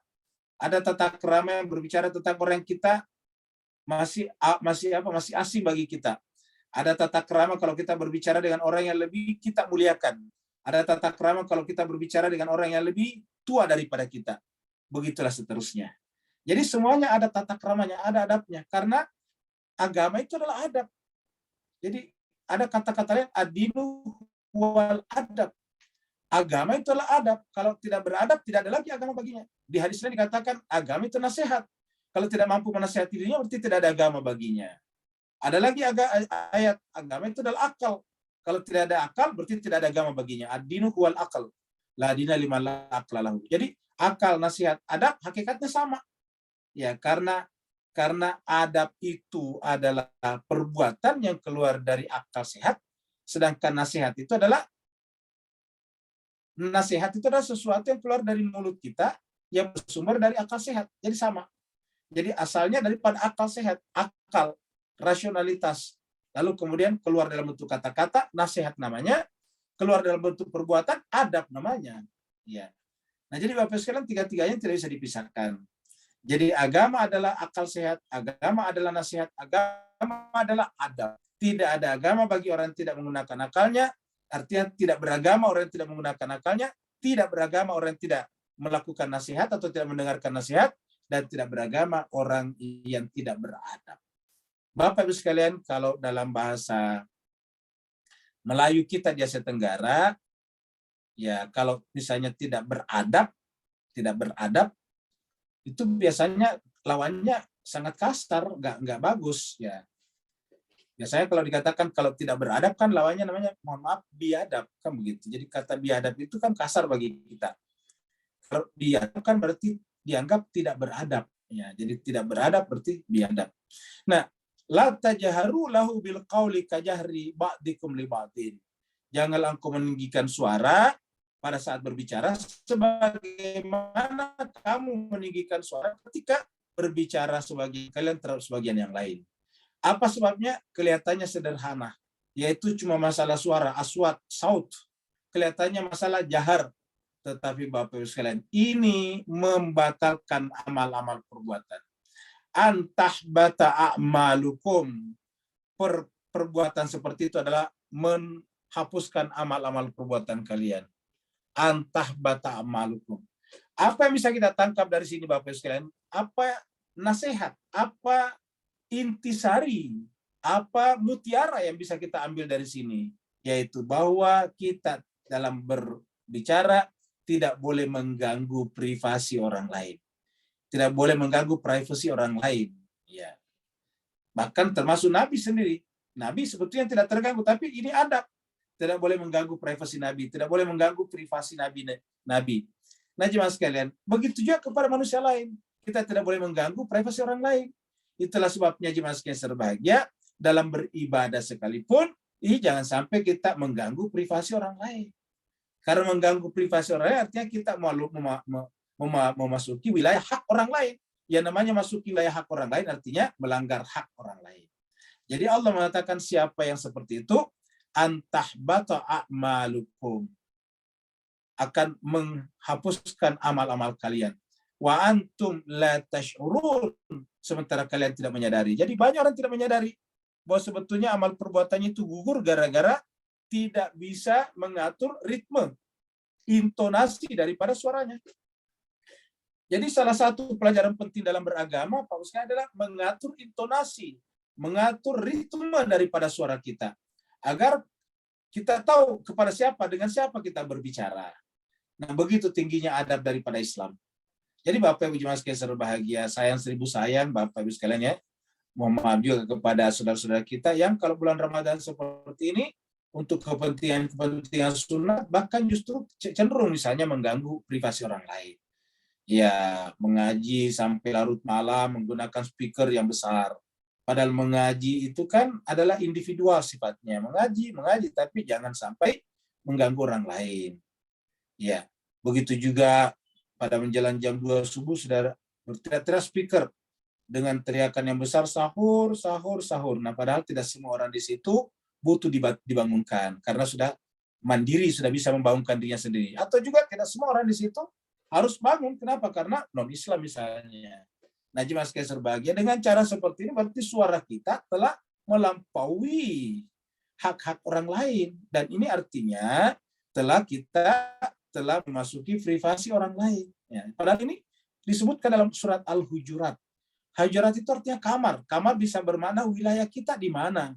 Ada tata krama yang berbicara tentang orang yang kita masih asing bagi kita. Ada tata krama kalau kita berbicara dengan orang yang lebih kita muliakan. Ada tata krama kalau kita berbicara dengan orang yang lebih tua daripada kita. Begitulah seterusnya. Jadi semuanya ada tata kramanya, ada adabnya. Karena agama itu adalah adab. Jadi ada kata-kata lain, ad-dinu wal adab. Agama itu adalah adab. Kalau tidak beradab, tidak ada lagi agama baginya. Di hadis lain dikatakan agama itu nasihat. Kalau tidak mampu menasihati dirinya, berarti tidak ada agama baginya. Ada lagi ayat, agama itu adalah akal. Kalau tidak ada akal, berarti tidak ada agama baginya. Ad-dinu wal akal. La dina liman la aqla lahu. Jadi akal, nasihat, adab hakikatnya sama. Ya, karena adab itu adalah perbuatan yang keluar dari akal sehat, sedangkan nasihat itu adalah sesuatu yang keluar dari mulut kita yang bersumber dari akal sehat. Jadi sama. Jadi asalnya daripada akal sehat, akal, rasionalitas. Lalu kemudian keluar dalam bentuk kata-kata, nasihat namanya, keluar dalam bentuk perbuatan, adab namanya. Ya. Nah, jadi Bapak sekalian tiga-tiganya tidak bisa dipisahkan. Jadi agama adalah akal sehat, agama adalah nasihat, agama adalah adab. Tidak ada agama bagi orang yang tidak menggunakan akalnya, artinya tidak beragama orang yang tidak menggunakan akalnya, tidak beragama orang yang tidak melakukan nasihat atau tidak mendengarkan nasihat, dan tidak beragama orang yang tidak beradab. Bapak Ibu sekalian, kalau dalam bahasa Melayu kita di Asia Tenggara, ya kalau misalnya tidak beradab, itu biasanya lawannya sangat kasar, nggak bagus ya. Biasanya kalau dikatakan kalau tidak beradab kan lawannya namanya mohon maaf biadab kan begitu. Jadi kata biadab itu kan kasar bagi kita. Kalau biadab kan berarti dianggap tidak beradab ya. Jadi tidak beradab berarti biadab. Nah, la tajharu lahu bil qauli kajahri ba'dikum li ba'din. Janganlah engkau meninggikan suara pada saat berbicara sebagaimana kamu meninggikan suara ketika berbicara sebagai kalian terhadap sebagian yang lain. Apa sebabnya? Kelihatannya sederhana, yaitu cuma masalah suara, aswat, saut. Kelihatannya masalah jahar. Tetapi Bapak Ibu sekalian, ini membatalkan amal-amal perbuatan. Antahbata a'malukum. Perbuatan seperti itu adalah menghapuskan amal-amal perbuatan kalian. antah bata amalukum. Apa yang bisa kita tangkap dari sini Bapak Ibu sekalian? Apa nasihat, apa intisari, apa mutiara yang bisa kita ambil dari sini? Yaitu bahwa kita dalam berbicara tidak boleh mengganggu privasi orang lain. Tidak boleh mengganggu privasi orang lain. Ya. Bahkan termasuk Nabi sendiri. Nabi sebetulnya tidak terganggu, tapi ini adab. Tidak boleh mengganggu privasi Nabi, tidak boleh mengganggu privasi Nabi. Nah, jemaah sekalian, begitu juga kepada manusia lain. Kita tidak boleh mengganggu privasi orang lain. Itulah sebabnya jemaah sekalian berbahagia, dalam beribadah sekalipun, ini jangan sampai kita mengganggu privasi orang lain. Karena mengganggu privasi orang lain artinya kita memasuki wilayah hak orang lain. Yang namanya masuki wilayah hak orang lain artinya melanggar hak orang lain. Jadi Allah mengatakan siapa yang seperti itu, antahbata a'malukum, akan menghapuskan amal-amal kalian. Wa antum la tash'urun, sementara kalian tidak menyadari. Jadi banyak orang tidak menyadari bahwa sebetulnya amal perbuatannya itu gugur gara-gara tidak bisa mengatur ritme, intonasi daripada suaranya. Jadi salah satu pelajaran penting dalam beragama, Pak Ustaz, adalah mengatur intonasi, mengatur ritme daripada suara kita. Agar kita tahu kepada siapa, dengan siapa kita berbicara. Nah, begitu tingginya adab daripada Islam. Jadi Bapak Ibu jemaah sekalian berbahagia, sayang seribu sayang Bapak Ibu sekalian ya. Mohon maaf juga kepada saudara-saudara kita yang kalau bulan Ramadan seperti ini, untuk kepentingan sunnah, bahkan justru cenderung misalnya mengganggu privasi orang lain. Ya, mengaji sampai larut malam menggunakan speaker yang besar. Padahal mengaji itu kan adalah individual sifatnya. Mengaji, tapi jangan sampai mengganggu orang lain. Ya, begitu juga pada menjelang jam 2 subuh sudah berteriak-teriak speaker dengan teriakan yang besar, sahur, sahur, sahur. Nah, padahal tidak semua orang di situ butuh dibangunkan karena sudah mandiri, sudah bisa membangunkan dirinya sendiri. Atau juga tidak semua orang di situ harus bangun. Kenapa? Karena non-Islam misalnya. Nah, jemaah sekalian berbahagia, dengan cara seperti ini berarti suara kita telah melampaui hak-hak orang lain. Dan ini artinya kita telah memasuki privasi orang lain. Ya, padahal ini disebutkan dalam surat Al-Hujurat. Hujurat itu artinya kamar. Kamar bisa bermakna wilayah kita di mana.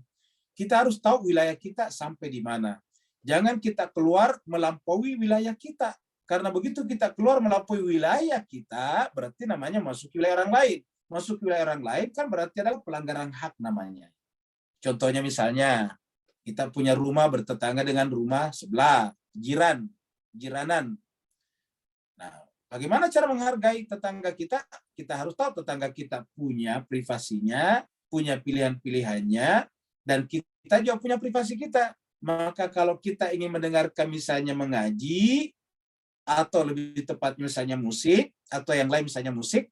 Kita harus tahu wilayah kita sampai di mana. Jangan kita keluar melampaui wilayah kita. Karena begitu kita keluar melampaui wilayah kita, berarti namanya masuk wilayah orang lain. Masuk wilayah orang lain kan berarti adalah pelanggaran hak namanya. Contohnya misalnya, kita punya rumah bertetangga dengan rumah sebelah, jiranan. Nah, bagaimana cara menghargai tetangga kita? Kita harus tahu tetangga kita punya privasinya, punya pilihan-pilihannya, dan kita juga punya privasi kita. Maka kalau kita ingin mendengarkan misalnya mengaji, atau lebih tepat misalnya musik, atau yang lain misalnya musik,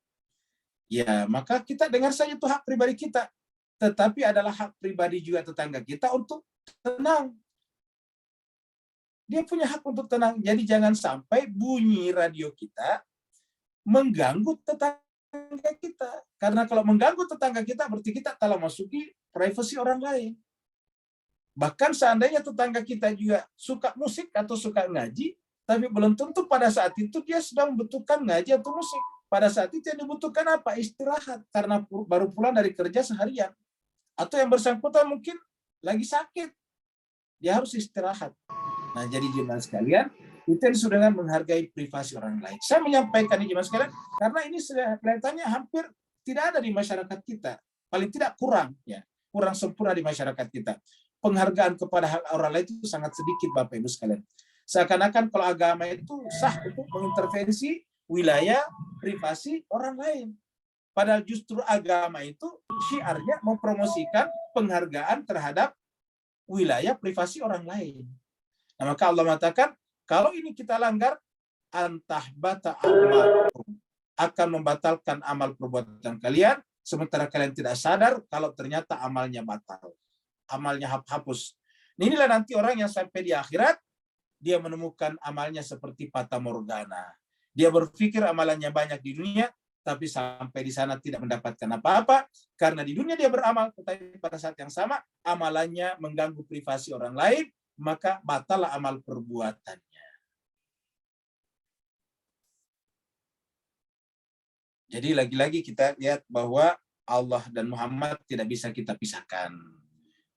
ya maka kita dengar saja itu hak pribadi kita. Tetapi adalah hak pribadi juga tetangga kita untuk tenang. Dia punya hak untuk tenang. Jadi jangan sampai bunyi radio kita mengganggu tetangga kita. Karena kalau mengganggu tetangga kita, berarti kita telah masuki privasi orang lain. Bahkan seandainya tetangga kita juga suka musik atau suka ngaji, tapi belum tentu pada saat itu dia sedang membutuhkan ngaji atau musik. Pada saat itu yang dibutuhkan apa? Istirahat, karena baru pulang dari kerja seharian. Atau yang bersangkutan mungkin lagi sakit. Dia harus istirahat. Nah, jadi jemaah sekalian, itu yang disebut dengan menghargai privasi orang lain. Saya menyampaikan ini jemaah sekalian, karena ini kelihatannya hampir tidak ada di masyarakat kita. Paling tidak kurang sempurna di masyarakat kita. Penghargaan kepada hak orang lain itu sangat sedikit Bapak Ibu sekalian. Seakan-akan kalau agama itu sah untuk mengintervensi wilayah privasi orang lain. Padahal justru agama itu syiarnya mempromosikan penghargaan terhadap wilayah privasi orang lain. Nah, maka Allah mengatakan, kalau ini kita langgar, antahbata a'malukum, akan membatalkan amal perbuatan kalian, sementara kalian tidak sadar kalau ternyata amalnya batal. Amalnya hapus. Inilah nanti orang yang sampai di akhirat, dia menemukan amalnya seperti fata morgana. Dia berpikir amalannya banyak di dunia, tapi sampai di sana tidak mendapatkan apa-apa, karena di dunia dia beramal, tetapi pada saat yang sama, amalannya mengganggu privasi orang lain, maka batallah amal perbuatannya. Jadi lagi-lagi kita lihat bahwa Allah dan Muhammad tidak bisa kita pisahkan.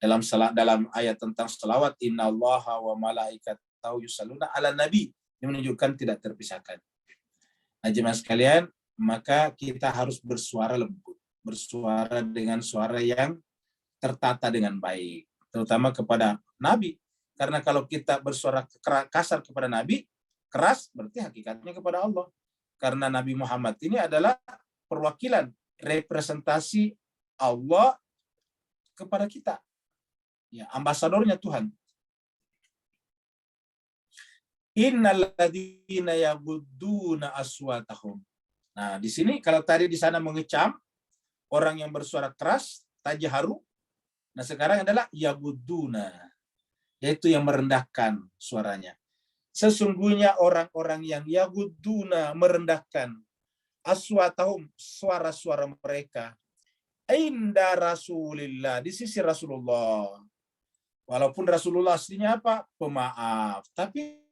Dalam ayat tentang selawat, innallaha wa malaikatahu yusalluna ala nabi, ini menunjukkan tidak terpisahkan. Nah, jemaah sekalian, maka kita harus bersuara lembut, bersuara dengan suara yang tertata dengan baik, terutama kepada Nabi. Karena kalau kita bersuara kasar kepada Nabi, keras, berarti hakikatnya kepada Allah. Karena Nabi Muhammad ini adalah perwakilan, representasi Allah kepada kita. Ya, ambasadornya Tuhan. Innal ladzina yaghudduna aswatahum. Nah, di sini kalau tadi di sana mengecam, orang yang bersuara keras, tajharu. Nah, sekarang adalah yaghudduna, yaitu yang merendahkan suaranya. Sesungguhnya orang-orang yang yaghudduna, merendahkan aswatahum, suara-suara mereka, inda Rasulillah, di sisi Rasulullah. Walaupun Rasulullah aslinya apa? Pemaaf. Tapi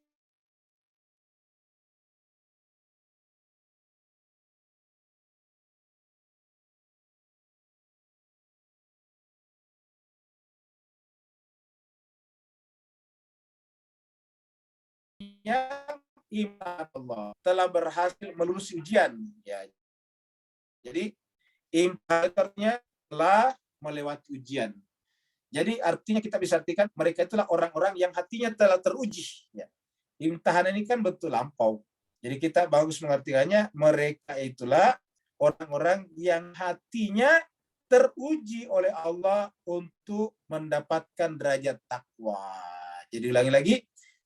yang iman Allah telah berhasil melulus ujian. Ya. Jadi imannya telah melewati ujian. Jadi artinya kita bisa artikan mereka itulah orang-orang yang hatinya telah teruji. Ya. Imtihan ini kan betul lampau. Jadi kita bagus mengartikannya, mereka itulah orang-orang yang hatinya teruji oleh Allah untuk mendapatkan derajat takwa. Jadi ulangi lagi,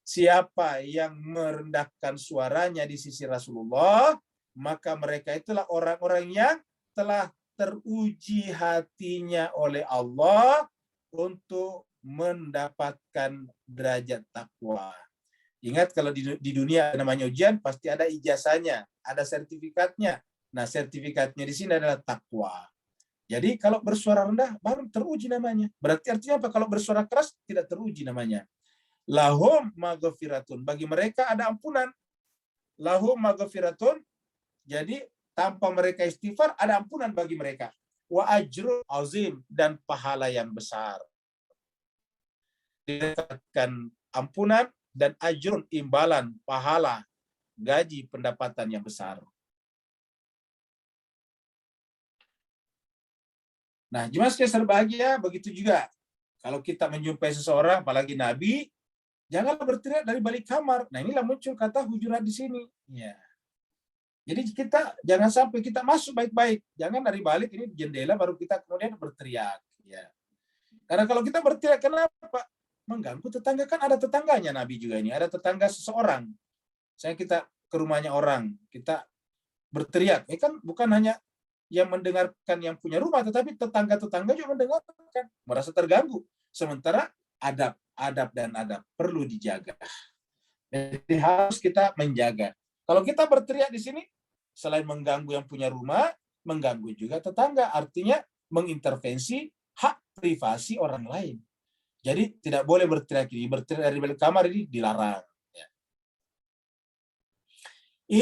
siapa yang merendahkan suaranya di sisi Rasulullah, maka mereka itulah orang-orang yang telah teruji hatinya oleh Allah untuk mendapatkan derajat takwa. Ingat kalau di dunia namanya ujian pasti ada ijazahnya, ada sertifikatnya. Nah, sertifikatnya di sini adalah takwa. Jadi kalau bersuara rendah baru teruji namanya. Berarti artinya apa? Kalau bersuara keras tidak teruji namanya. Lahum maghfiratun, bagi mereka ada ampunan. Lahum maghfiratun, jadi tanpa mereka istighfar ada ampunan bagi mereka. Wa ajrun azim, dan pahala yang besar. Dikatakan ampunan dan ajrun, imbalan, pahala, gaji, pendapatan yang besar. Nah, jemaah sekalian berbahagia, begitu juga kalau kita menjumpai seseorang, apalagi Nabi, janganlah berteriak dari balik kamar. Nah, inilah muncul kata hujurat di sini. Ya. Jadi kita jangan sampai kita masuk baik-baik. Jangan dari balik ini jendela baru kita kemudian berteriak. Ya. Karena kalau kita berteriak, kenapa? Mengganggu tetangga. Kan ada tetangganya Nabi juga ini. Ada tetangga seseorang. Saya kita ke rumahnya orang, kita berteriak. Kan bukan hanya yang mendengarkan yang punya rumah, tetapi tetangga-tetangga juga mendengarkan. Merasa terganggu. Sementara adab dan adab perlu dijaga. Jadi harus kita menjaga. Kalau kita berteriak di sini, selain mengganggu yang punya rumah, mengganggu juga tetangga. Artinya mengintervensi hak privasi orang lain. Jadi tidak boleh berteriak ini. Berteriak dari balik kamar ini dilarang. Ya.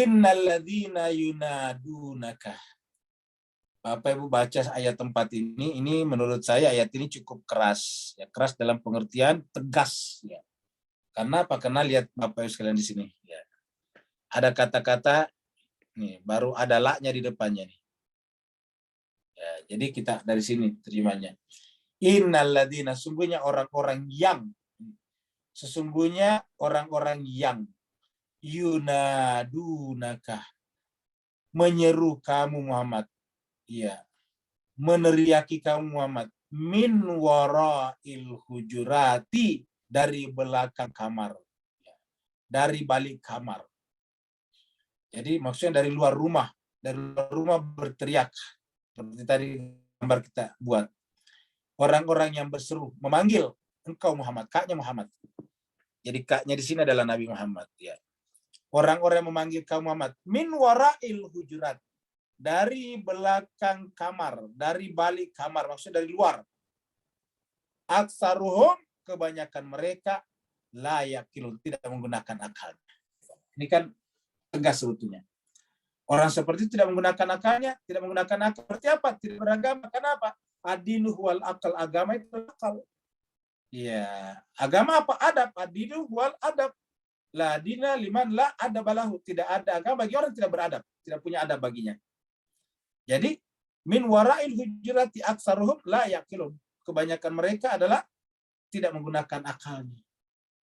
Innalladzina yunadunaka. Bapak Ibu baca ayat 4 ini menurut saya ayat ini cukup keras. Ya, keras dalam pengertian tegas. Ya. Karena apa? Karena lihat Bapak Ibu sekalian di sini. Ya. Ada kata-kata, nih baru ada la-nya di depannya. Nih. Ya, jadi kita dari sini terjemahnya. Innalladzina, sesungguhnya orang-orang yang, sesungguhnya orang-orang yang yunadunaka, menyeru kamu Muhammad. Iya, meneriaki kamu Muhammad, min wara'il hujurati, dari belakang kamar, dari balik kamar. Jadi maksudnya dari luar rumah berteriak. Seperti tadi gambar kita buat. Orang-orang yang berseru, memanggil engkau Muhammad, kaknya Muhammad. Jadi kaknya di sini adalah Nabi Muhammad. Ya. Orang-orang yang memanggil kaum Muhammad, min wara'il hujurat, dari belakang kamar, dari balik kamar, maksudnya dari luar. Aksaruhum, kebanyakan mereka la yaqilun, tidak menggunakan akal. Ini kan tegas sebetulnya. Orang seperti itu tidak menggunakan akalnya, tidak menggunakan akal. Berarti apa? Tidak beragama. Kenapa? Adinu wal akal, agama itu akal. Ya, agama apa? Adab. Adinu wal adab. La dina liman la adabalahu. Tidak ada agama bagi orang yang tidak beradab, tidak punya adab baginya. Jadi min wara'il hujurati aksaruhum la yaqilun. Kebanyakan mereka adalah tidak menggunakan akalnya.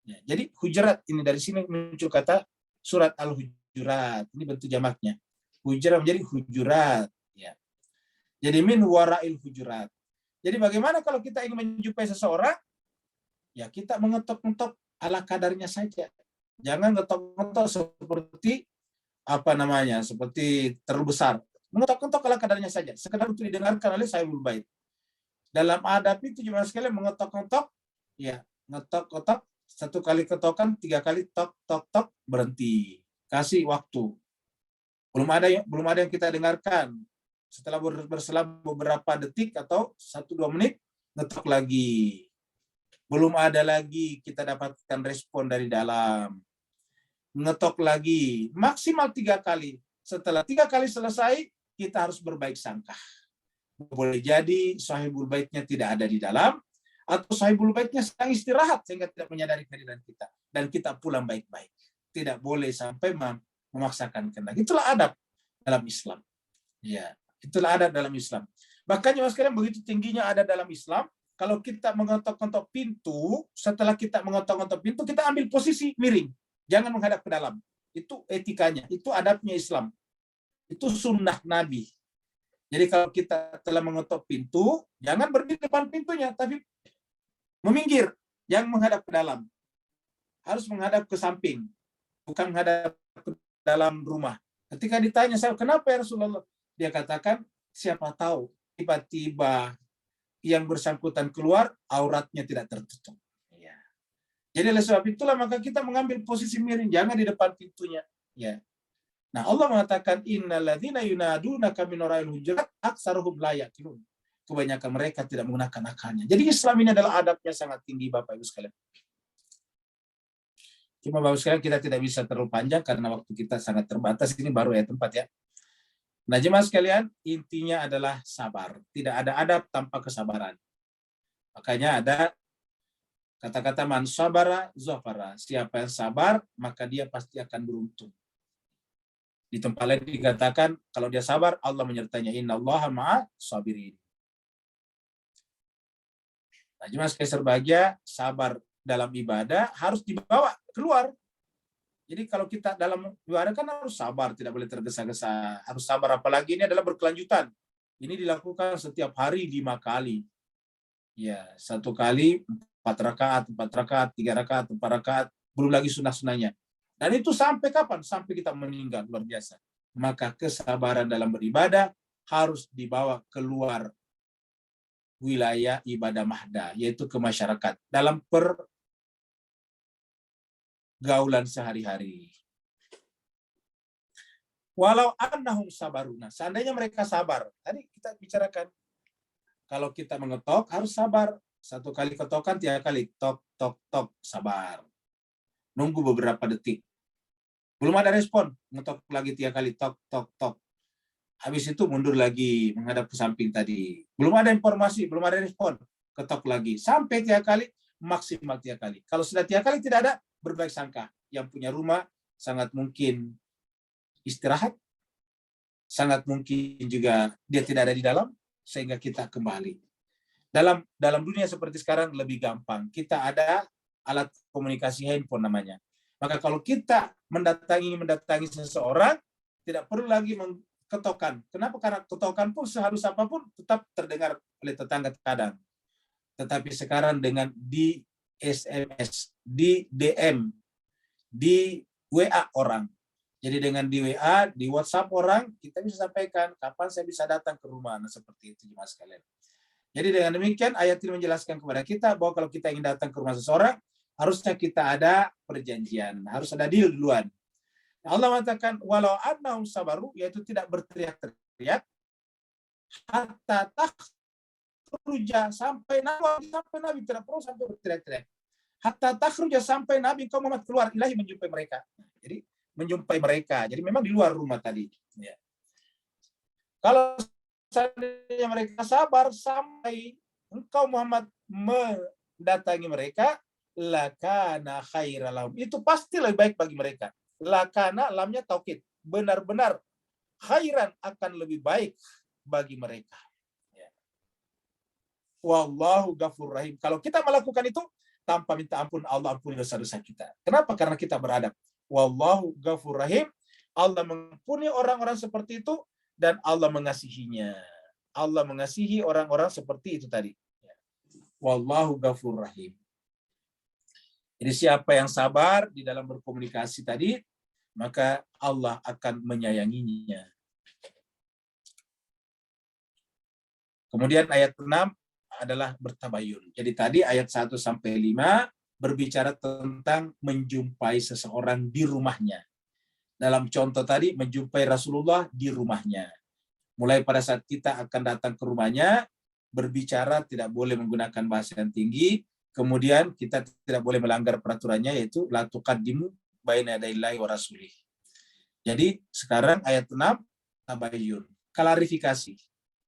Ya, jadi hujurat ini dari sini muncul kata surat al-hujurat. Ini bentuk jamaknya. Hujurat menjadi hujurat. Ya. Jadi min wara'il hujurat. Jadi bagaimana kalau kita ingin menjumpai seseorang? Ya kita mengetok-ngetok ala kadarnya saja. Jangan ngetok-ngetok seperti seperti terlalu besar. Mengetok-ngetok ala kadarnya saja. Sekedar untuk didengarkan oleh sahibul bait. Dalam adab itu cuma sekali mengetok-ngetok, ya ngetok-ngetok, 1 kali ketokan, 3 kali tok-tok-tok, berhenti. Kasih waktu. Belum ada yang kita dengarkan. Setelah berselang beberapa detik atau 1-2 menit, ngetok lagi. Belum ada lagi kita dapatkan respon dari dalam. Ngetok lagi. Maksimal 3 kali. Setelah 3 kali selesai, kita harus berbaik sangka. Boleh jadi sahibul baitnya tidak ada di dalam, atau sahibul baitnya sedang istirahat sehingga tidak menyadari kehadiran kita. Dan kita pulang baik-baik. Tidak boleh sampai memaksakan kehendak. Itulah adab dalam Islam. Ya, itulah adab dalam Islam. Bahkan jemaah sekalian, begitu tingginya adab dalam Islam, kalau kita mengetok-ngetok pintu, setelah kita mengetok-ngetok pintu, kita ambil posisi miring. Jangan menghadap ke dalam. Itu etikanya, itu adabnya Islam. Itu sunnah Nabi. Jadi kalau kita telah mengetok pintu, jangan berdiri depan pintunya, tapi meminggir, jangan menghadap ke dalam. Harus menghadap ke samping, bukan menghadap ke dalam rumah. Ketika ditanya saya, kenapa ya Rasulullah? Dia katakan, siapa tahu tiba-tiba yang bersangkutan keluar, auratnya tidak tertutup. Ya. Jadi oleh sebab itulah maka kita mengambil posisi miring, jangan di depan pintunya. Ya. Nah Allah mengatakan, innalladzina yunadunaka min wara'il hujurat aksaruhum la yaqilun. Kebanyakan mereka tidak menggunakan akalnya. Jadi Islam ini adalah adabnya sangat tinggi, Bapak Ibu sekalian. Cuma Bapak sekalian kita tidak bisa terlalu panjang karena waktu kita sangat terbatas. Ini baru ya tempat ya. Nah jemaah sekalian, intinya adalah sabar. Tidak ada adab tanpa kesabaran. Makanya ada kata-kata man sabara zafara. Siapa yang sabar, maka dia pasti akan beruntung. Di tempat lain dikatakan, kalau dia sabar, Allah menyertainya. Innallaha ma'a sabirin. Nah jemaah sekalian berbahagia, sabar dalam ibadah harus dibawa keluar. Jadi kalau kita dalam ibadah kan harus sabar, tidak boleh tergesa-gesa. Harus sabar, apalagi ini adalah berkelanjutan. Ini dilakukan setiap hari 5 kali. Ya, 1 kali 4 rakaat, 4 rakaat, 3 rakaat, 4 rakaat, belum lagi sunah-sunahnya. Dan itu sampai kapan? Sampai kita meninggal, luar biasa. Maka kesabaran dalam beribadah harus dibawa keluar wilayah ibadah mahda, yaitu ke masyarakat. Dalam pergaulan sehari-hari. Walau annahum sabaruna, seandainya mereka sabar. Tadi kita bicarakan, kalau kita mengetok harus sabar. 1 kali ketokan, 3 kali tok tok tok, sabar. Nunggu beberapa detik. Belum ada respon, ngetok lagi 3 kali tok tok tok. Habis itu mundur lagi menghadap ke samping tadi. Belum ada informasi, belum ada respon, ketok lagi sampai 3 kali, maksimal 3 kali. Kalau sudah 3 kali tidak ada, berbaik sangka. Yang punya rumah sangat mungkin istirahat, sangat mungkin juga dia tidak ada di dalam, sehingga kita kembali. Dalam dunia seperti sekarang lebih gampang. Kita ada alat komunikasi handphone namanya. Maka kalau kita mendatangi seseorang, tidak perlu lagi ketokan. Kenapa? Karena ketokan pun sehalus apapun tetap terdengar oleh tetangga kadang. Tetapi sekarang dengan di SMS, di DM, di WA orang. Jadi dengan di WA, di WhatsApp orang, kita bisa sampaikan kapan saya bisa datang ke rumah. Nah, seperti itu jemaah sekalian. Jadi dengan demikian ayat ini menjelaskan kepada kita bahwa kalau kita ingin datang ke rumah seseorang, harusnya kita ada perjanjian, harus ada deal duluan. Allah mengatakan walau annahum sabaru, yaitu tidak berteriak-teriak hatta takhruja, sampai Nabi tidak perlu sampai berteriak-teriak. Hatta takhruja, sampai Nabi Muhammad keluar ilahi menjumpai mereka. Jadi menjumpai mereka. Jadi memang di luar rumah tadi. Ya. Kalau seandainya mereka sabar sampai engkau Muhammad mendatangi mereka, lakana khairalahum. Itu pasti lebih baik bagi mereka. Lakana, lamnya taukid. Benar-benar khairan akan lebih baik bagi mereka. Ya. Wallahu ghafur rahim. Kalau kita melakukan itu tanpa minta ampun, Allah ampuni dosa-dosa kita. Kenapa? Karena kita beradab. Wallahu ghafur rahim. Allah mengampuni orang-orang seperti itu dan Allah mengasihinya. Allah mengasihi orang-orang seperti itu tadi. Wallahu ghafur rahim. Jadi siapa yang sabar di dalam berkomunikasi tadi, maka Allah akan menyayanginya. Kemudian ayat 6 adalah bertabayun. Jadi tadi ayat 1 sampai 5 berbicara tentang menjumpai seseorang di rumahnya. Dalam contoh tadi, menjumpai Rasulullah di rumahnya. Mulai pada saat kita akan datang ke rumahnya, berbicara tidak boleh menggunakan bahasa yang tinggi, kemudian kita tidak boleh melanggar peraturannya, yaitu la tuqaddimu baina yadayillahi wa rasulih. Jadi sekarang ayat 6, tabayyun, klarifikasi.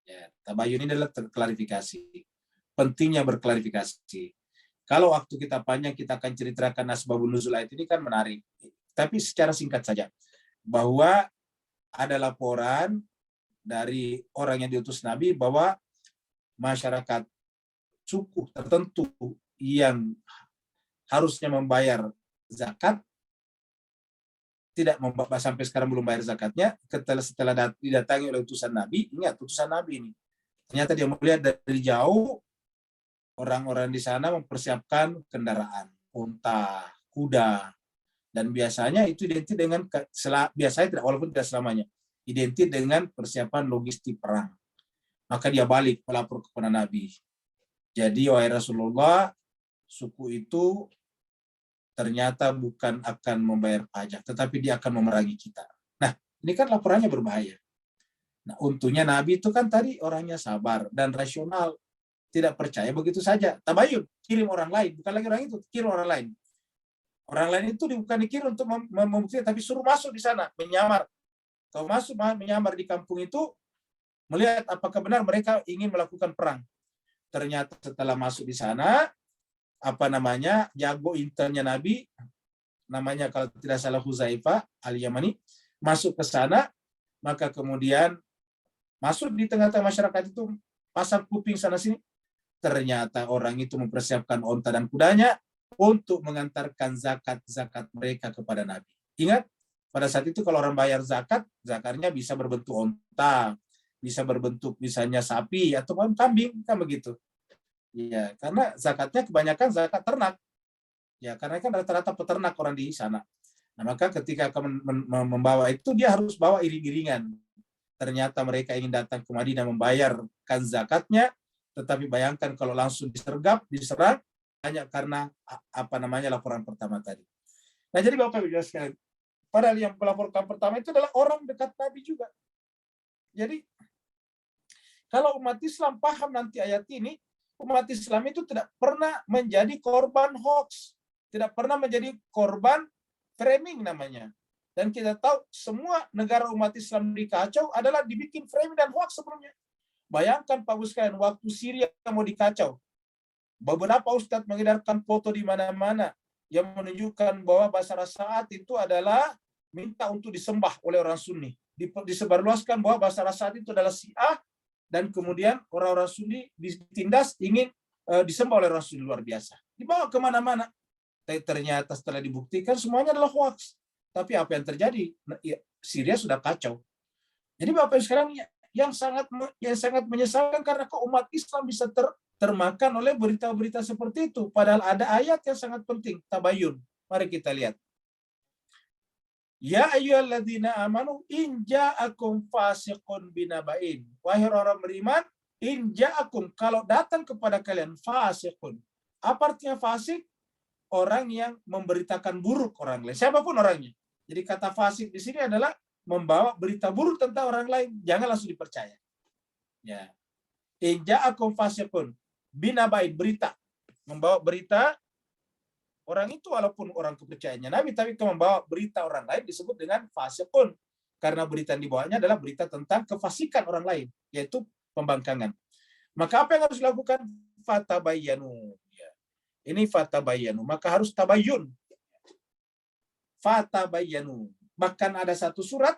Ya, tabayyun ini adalah klarifikasi. Pentingnya berklarifikasi. Kalau waktu kita panjang, kita akan ceritakan asbabun nuzul ayat ini kan menarik. Tapi secara singkat saja, bahwa ada laporan dari orang yang diutus Nabi bahwa masyarakat suku tertentu yang harusnya membayar zakat tidak sampai sekarang belum bayar zakatnya. Setelah didatangi oleh utusan Nabi, ingat utusan Nabi ini, ternyata dia melihat dari jauh orang-orang di sana mempersiapkan kendaraan, unta, kuda, dan biasanya itu identik dengan biasanya tidak, walaupun tidak selamanya, identik dengan persiapan logistik perang. Maka dia balik melapor kepada Nabi. Jadi wahai Rasulullah, suku itu ternyata bukan akan membayar pajak, tetapi dia akan memerangi kita. Nah, ini kan laporannya berbahaya. Nah, untungnya Nabi itu kan tadi orangnya sabar dan rasional, tidak percaya begitu saja. Tabayun, kirim orang lain, bukan lagi orang itu, kirim orang lain. Orang lain itu bukan dikirim untuk membuktikan, tapi suruh masuk di sana, menyamar. Kalau masuk menyamar di kampung itu, melihat apakah benar mereka ingin melakukan perang. Ternyata setelah masuk di sana, jago internnya Nabi, namanya kalau tidak salah Huzaifah al-Yamani, masuk ke sana, maka kemudian masuk di tengah-tengah masyarakat itu, pasang kuping sana-sini, ternyata orang itu mempersiapkan onta dan kudanya untuk mengantarkan zakat-zakat mereka kepada Nabi. Ingat, pada saat itu kalau orang bayar zakat, zakatnya bisa berbentuk onta, bisa berbentuk misalnya sapi atau kambing, kan begitu. Ya, karena zakatnya kebanyakan zakat ternak. Ya, karena kan rata-rata peternak orang di sana. Nah, maka ketika akan membawa itu, dia harus bawa iring-iringan. Ternyata mereka ingin datang ke Madinah membayarkan zakatnya, tetapi bayangkan kalau langsung diserang, hanya karena laporan pertama tadi. Nah, jadi Bapak Ibu sekalian, padahal yang melaporkan pertama itu adalah orang dekat Nabi juga. Jadi, kalau umat Islam paham nanti ayat ini, umat Islam itu tidak pernah menjadi korban hoax, tidak pernah menjadi korban framing namanya. Dan kita tahu semua negara umat Islam dikacau adalah dibikin framing dan hoax sebelumnya. Bayangkan Pak sekalian, waktu Syria mau dikacau, beberapa ustadz mengedarkan foto di mana-mana yang menunjukkan bahwa Bashar al-Assad itu adalah minta untuk disembah oleh orang Sunni. Disebarluaskan bahwa Bashar al-Assad itu adalah Syiah, dan kemudian orang-orang Sunni ditindas ingin disembah oleh Rasul, luar biasa. Dibawa kemana-mana. Ternyata setelah dibuktikan semuanya adalah hoax. Tapi apa yang terjadi? Syria sudah kacau. Jadi Bapak sekarang yang sangat menyesalkan karena kok umat Islam bisa termakan oleh berita-berita seperti itu. Padahal ada ayat yang sangat penting, tabayun. Mari kita lihat. Ya ayyuhalladzina amanu in ja'akum fasiqun binaba'in. Wahai orang beriman, in ja'akum, kalau datang kepada kalian fasiqun. Apa artinya fasik? Orang yang memberitakan buruk orang lain, siapapun orangnya. Jadi kata fasik di sini adalah membawa berita buruk tentang orang lain, jangan langsung dipercaya. Ya. In ja'akum fasiqun binaba'in, berita, membawa berita Orang itu walaupun orang kepercayaannya Nabi, tapi membawa berita orang lain disebut dengan fasikun. Karena berita yang dibawanya adalah berita tentang kefasikan orang lain, yaitu pembangkangan. Maka apa yang harus dilakukan? Fatabayyanu. Ya. Ini fatabayyanu. Maka harus tabayyun. Fatabayyanu. Bahkan ada satu surat,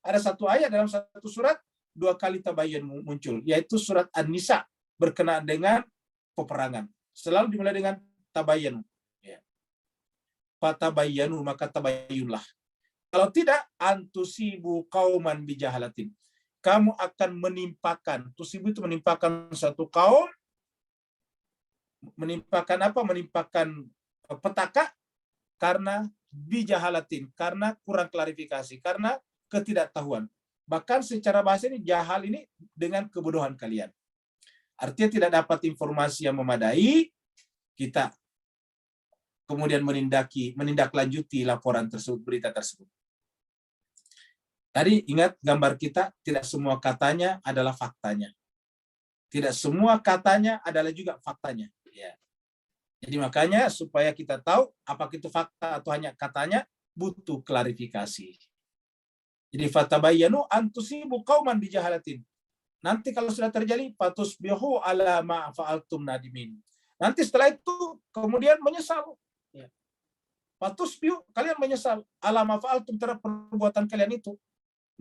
ada satu ayat dalam satu surat, 2 kali tabayyun muncul, yaitu surat An-Nisa berkenaan dengan peperangan. Selalu dimulai dengan tabayyanu. Ya. Fatabayyanu, maka tabayyunlah. Kalau tidak, antusibu qauman bijahalatin. Kamu akan menimpakan, tusibu itu menimpakan satu kaum, menimpakan apa? Menimpakan petaka karena bijahalatin, karena kurang klarifikasi, karena ketidaktahuan. Bahkan secara bahasa ini jahal ini dengan kebodohan kalian. Artinya tidak dapat informasi yang memadai, kita kemudian menindaklanjuti laporan tersebut, berita tersebut. Tadi ingat gambar kita, tidak semua katanya adalah faktanya. Tidak semua katanya adalah juga faktanya. Ya. Jadi makanya supaya kita tahu apakah itu fakta atau hanya katanya, butuh klarifikasi. Jadi fatabayyanu an tusibu qauman bijahalatin. Nanti kalau sudah terjadi fatusbihu ala ma fa'altum nadimin. Nanti setelah itu kemudian menyesal. Ya. Fatusbihu, kalian menyesal ala ma fa'altum terhadap perbuatan kalian itu.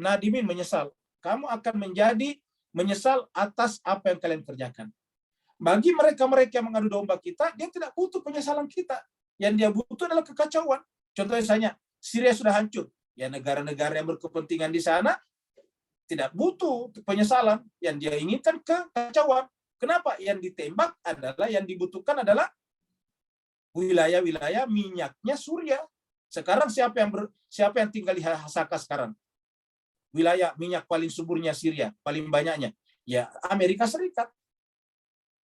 Nadimin, menyesal. Kamu akan menjadi menyesal atas apa yang kalian kerjakan. Bagi mereka-mereka yang mengadu domba kita, dia tidak butuh penyesalan kita. Yang dia butuh adalah kekacauan. Contohnya misalnya, Syria sudah hancur. Ya, negara-negara yang berkepentingan di sana tidak butuh penyesalan. Yang dia inginkan kekacauan. Kenapa? Yang ditembak adalah, yang dibutuhkan adalah wilayah-wilayah minyaknya Suriah. Sekarang siapa yang tinggal di Hasaka sekarang? Wilayah minyak paling suburnya Syria, paling banyaknya, ya Amerika Serikat.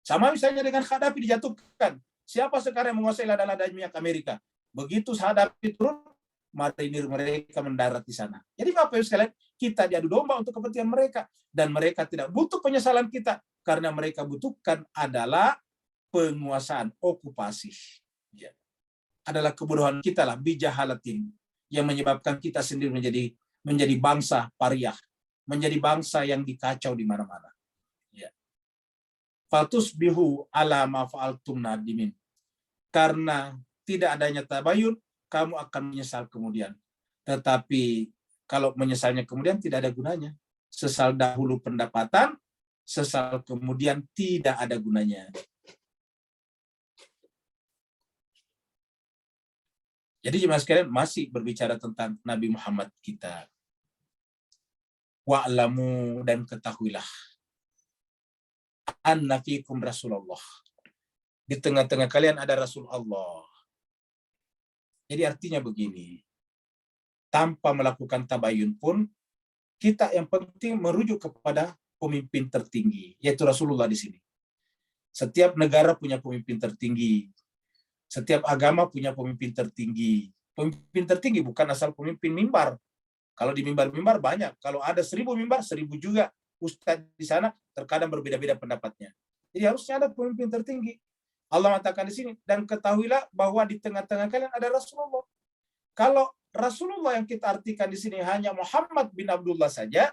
Sama misalnya dengan Khadafi dijatuhkan. Siapa sekarang yang menguasai ladang-ladang minyak Amerika? Begitu Khadafi turun, marinir mereka mendarat di sana. Jadi Bapak Ibu sekalian, kita diadu domba untuk kepentingan mereka. Dan mereka tidak butuh penyesalan kita. Karena mereka butuhkan adalah penguasaan, okupasi. Ya. Adalah kebodohan kita lah, bijahalatin. Yang menyebabkan kita sendiri menjadi bangsa pariah, menjadi bangsa yang dikacau di mana-mana. Ya. Fatusbihu ala ma fa'altum nadimin. Karena tidak adanya tabayun, kamu akan menyesal kemudian. Tetapi kalau menyesalnya kemudian tidak ada gunanya. Sesal dahulu pendapatan, sesal kemudian tidak ada gunanya. Jadi jemaah sekalian, masih berbicara tentang Nabi Muhammad kita. Wa'lamu, dan ketahuilah, anna fikum Rasulullah. Di tengah-tengah kalian ada Rasul Allah. Jadi artinya begini, tanpa melakukan tabayun pun, kita yang penting merujuk kepada pemimpin tertinggi, yaitu Rasulullah di sini. Setiap negara punya pemimpin tertinggi. Setiap agama punya pemimpin tertinggi. Pemimpin tertinggi bukan asal pemimpin mimbar. Kalau di mimbar-mimbar banyak. Kalau ada 1000 mimbar, 1000 juga ustadz di sana, terkadang berbeda-beda pendapatnya. Jadi harusnya ada pemimpin tertinggi. Allah mengatakan di sini, dan ketahuilah bahwa di tengah-tengah kalian ada Rasulullah. Kalau Rasulullah yang kita artikan di sini hanya Muhammad bin Abdullah saja,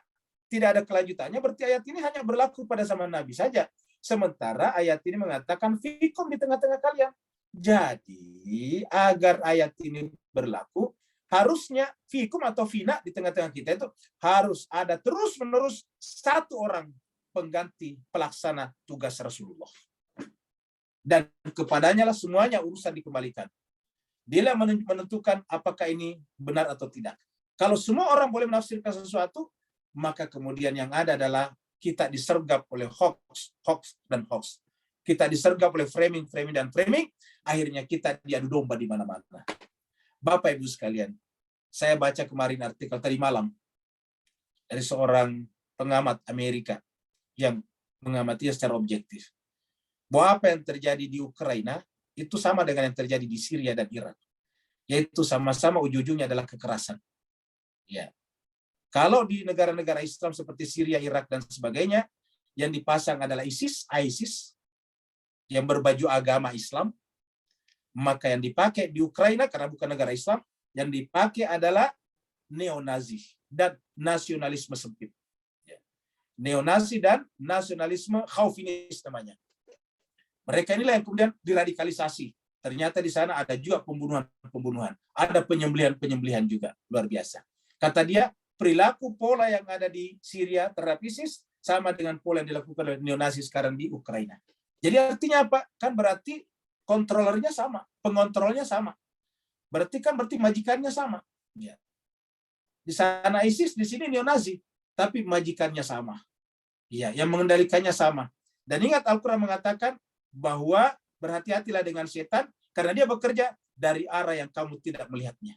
tidak ada kelanjutannya, berarti ayat ini hanya berlaku pada zaman Nabi saja. Sementara ayat ini mengatakan fikum, di tengah-tengah kalian. Jadi agar ayat ini berlaku, harusnya fikum atau fina di tengah-tengah kita itu harus ada terus-menerus satu orang pengganti pelaksana tugas Rasulullah. Dan kepadanya lah semuanya urusan dikembalikan. Dia menentukan apakah ini benar atau tidak. Kalau semua orang boleh menafsirkan sesuatu, maka kemudian yang ada adalah kita disergap oleh hoax dan hoax. Kita disergap oleh framing, akhirnya kita diadu domba di mana-mana. Bapak Ibu sekalian, saya baca kemarin artikel tadi malam dari seorang pengamat Amerika yang mengamatinya secara objektif. Bahwa apa yang terjadi di Ukraina itu sama dengan yang terjadi di Syria dan Irak. Yaitu sama-sama ujung-ujungnya adalah kekerasan. Ya. Kalau di negara-negara Islam seperti Syria, Irak, dan sebagainya, yang dipasang adalah ISIS yang berbaju agama Islam. Maka yang dipakai di Ukraina, karena bukan negara Islam, yang dipakai adalah neonazi dan nasionalisme sempit. Neonazi dan nasionalisme chauvinis namanya. Mereka inilah yang kemudian diradikalisasi. Ternyata di sana ada juga pembunuhan-pembunuhan. Ada penyembelihan-penyembelihan juga. Luar biasa. Kata dia, perilaku pola yang ada di Syria terhadap ISIS sama dengan pola yang dilakukan oleh neonazi sekarang di Ukraina. Jadi artinya apa? Kan berarti kontrolernya sama, pengontrolnya sama. Berarti majikannya sama. Ya. Di sana ISIS, di sini neonazi, tapi majikannya sama. Ya, yang mengendalikannya sama. Dan ingat Al-Quran mengatakan bahwa berhati-hatilah dengan setan karena dia bekerja dari arah yang kamu tidak melihatnya.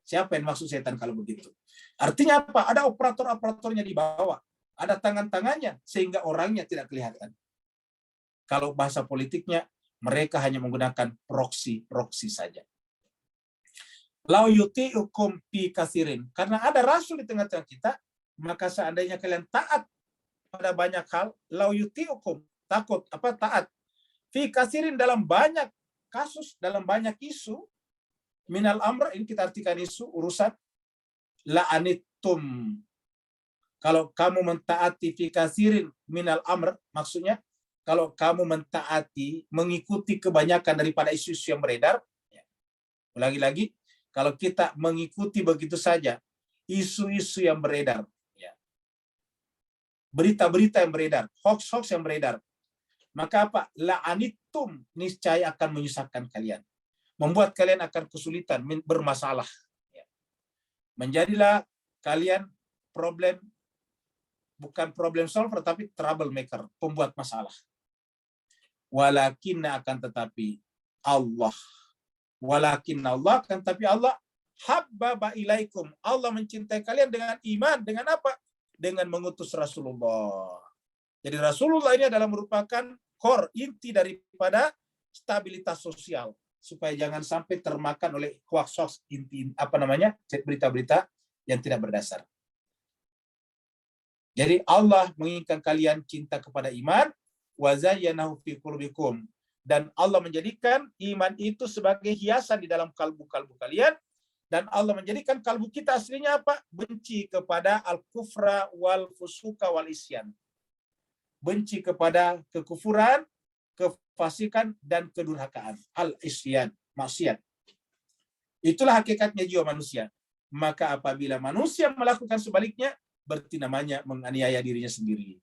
Siapa yang maksud setan kalau begitu? Artinya apa? Ada operator-operatornya di bawah. Ada tangan-tangannya sehingga orangnya tidak kelihatan. Kalau bahasa politiknya, mereka hanya menggunakan proksi saja. Lau yuti'ukum fi katsirin. Karena ada rasul di tengah-tengah kita, maka seandainya kalian taat pada banyak hal, lau yuti'ukum, taat. Fi katsirin dalam banyak kasus, dalam banyak isu, minal amr, ini kita artikan isu, urusan, la'anittum. Kalau kamu mentaati fi katsirin minal amr, maksudnya, kalau kamu mentaati, mengikuti kebanyakan daripada isu-isu yang beredar, ya. Lagi-lagi, kalau kita mengikuti begitu saja, isu-isu yang beredar, ya. Berita-berita yang beredar, hoax-hoax yang beredar, maka apa? La'anittum, niscaya akan menyusahkan kalian. Membuat kalian akan kesulitan, bermasalah. Ya. Menjadilah kalian bukan problem solver, tapi troublemaker, pembuat masalah. Walakinna akan tetapi Allah habbaba ilaikum. Allah mencintai kalian dengan iman. Dengan apa? Dengan mengutus Rasulullah. Jadi Rasulullah ini adalah merupakan core, inti daripada stabilitas sosial. Supaya jangan sampai termakan oleh hoax, berita-berita yang tidak berdasar. Jadi Allah menginginkan kalian cinta kepada iman, wa zayyanahu fi qulubikum, dan Allah menjadikan iman itu sebagai hiasan di dalam kalbu-kalbu kalian, dan Allah menjadikan kalbu kita aslinya apa? Benci kepada al-kufra wal fusuka wal isyan. Benci kepada kekufuran, kefasikan, dan kedurhakaan. Al-isyan, maksiat. Itulah hakikatnya jiwa manusia. Maka apabila manusia melakukan sebaliknya, berarti namanya menganiaya dirinya sendiri.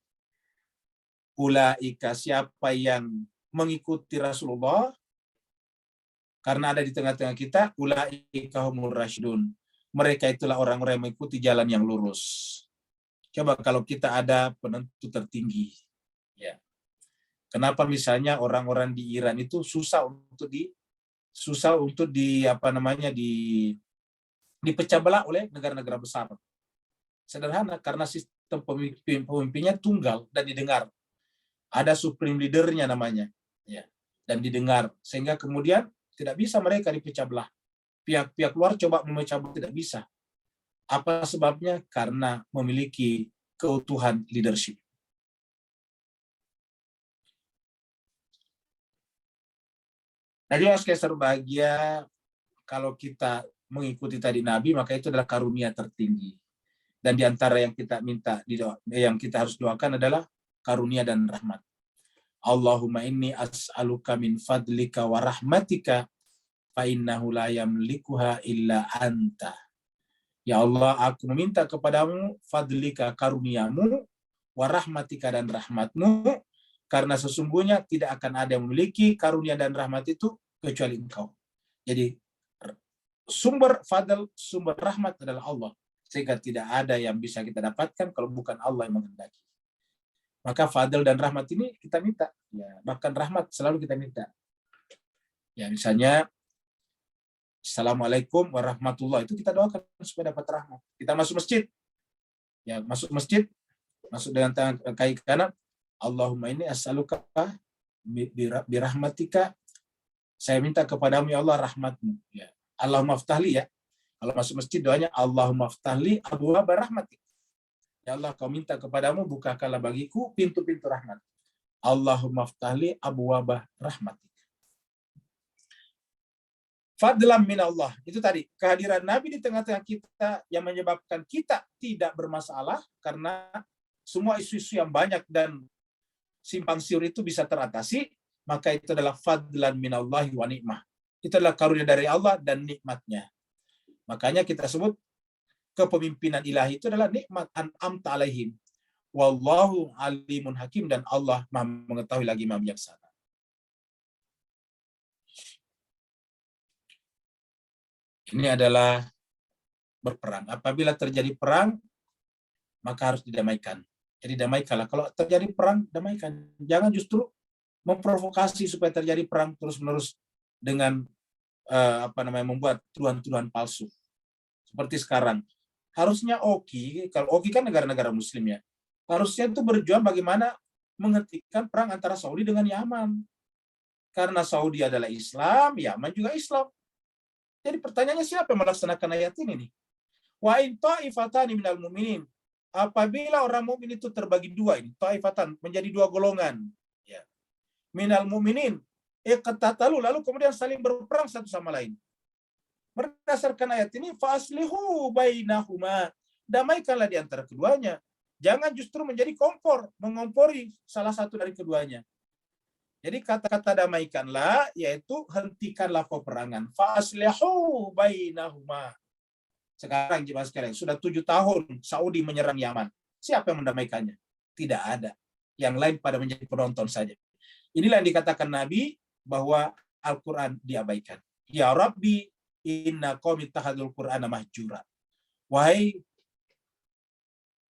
Ulaika, siapa yang mengikuti Rasulullah, karena ada di tengah-tengah kita, ulaika humur rasyidun. Mereka itulah orang-orang yang mengikuti jalan yang lurus. Coba kalau kita ada penentu tertinggi, ya. Kenapa misalnya orang-orang di Iran itu susah untuk dipecah belah oleh negara-negara besar. Sederhana, karena sistem pemimpinnya tunggal dan didengar. Ada supreme leadernya namanya, ya, dan didengar, sehingga kemudian tidak bisa mereka dipecah belah. Pihak-pihak luar coba memecah belah, tidak bisa. Apa sebabnya? Karena memiliki keutuhan leadership. Nah, jelas berbahagia kalau kita mengikuti tadi Nabi, maka itu adalah karunia tertinggi. Dan di antara yang kita minta, yang kita harus doakan adalah karunia dan rahmat. Allahumma inni as'aluka min fadlika wa rahmatika fa innahu la yamlikuha illa anta. Ya Allah, aku meminta kepadamu fadlika, karuniamu, wa rahmatika, dan rahmatmu, karena sesungguhnya tidak akan ada yang memiliki karunia dan rahmat itu kecuali engkau. Jadi sumber fadl, sumber rahmat adalah Allah. Sehingga tidak ada yang bisa kita dapatkan kalau bukan Allah yang menghendaki. Maka fadl dan rahmat ini kita minta. Ya, bahkan rahmat selalu kita minta. Ya, misalnya Assalamualaikum warahmatullahi, itu kita doakan supaya dapat rahmat. Kita masuk masjid. Ya, masuk masjid, masuk dengan tangan kaki kanan. Allahumma inni as'aluka birahmatika. Saya minta kepadamu ya Allah rahmatmu. Ya. Allahumma ftahli, ya. Kalau masuk masjid doanya Allahumma ftahli abwaaba rahmatik. Ya Allah, kau minta kepadamu bukakanlah bagiku pintu-pintu rahmat. Allahumma ftahli abwaaba rahmatik. Fadlam minallah. Itu tadi, kehadiran Nabi di tengah-tengah kita yang menyebabkan kita tidak bermasalah karena semua isu-isu yang banyak dan simpang siur itu bisa teratasi, maka itu adalah fadlan minallahi wa ni'mah. Itu adalah karunia dari Allah dan nikmatnya. Makanya kita sebut kepemimpinan ilahi itu adalah nikmat an'amta alaihim. Wallahu alimun hakim, dan Allah Maha mengetahui lagi Maha bijaksana. Ini adalah berperang. Apabila terjadi perang, maka harus didamaikan. Jadi damaikanlah. Kalau terjadi perang, damaikan. Jangan justru memprovokasi supaya terjadi perang terus-menerus dengan membuat tuduhan-tuduhan palsu. Seperti sekarang. Harusnya OKI, kalau OKI kan negara-negara muslim ya, harusnya itu berjuang bagaimana menghentikan perang antara Saudi dengan Yaman. Karena Saudi adalah Islam, Yaman juga Islam. Jadi pertanyaannya, siapa yang melaksanakan ayat ini nih? Wa in ta'ifatani minal mu'minin. Apabila orang mukmin itu terbagi dua, ini ta'ifatan, menjadi dua golongan, ya. Minal mu'minin iqtatalu, lalu kemudian saling berperang satu sama lain. Berdasarkan ayat ini, fa'aslihu bainahuma, damaikanlah di antara keduanya. Jangan justru menjadi kompor, mengompori salah satu dari keduanya. Jadi kata-kata damaikanlah, yaitu hentikanlah peperangan. Fa'aslihu bainahuma. Sekarang jemaah sekalian, sudah 7 tahun Saudi menyerang Yaman. Siapa yang mendamaikannya? Tidak ada. Yang lain pada menjadi penonton saja. Inilah yang dikatakan Nabi bahwa Al-Quran diabaikan. Ya Rabbi, inna qaumi ittakhadul Qur'ana mahjura. Wahai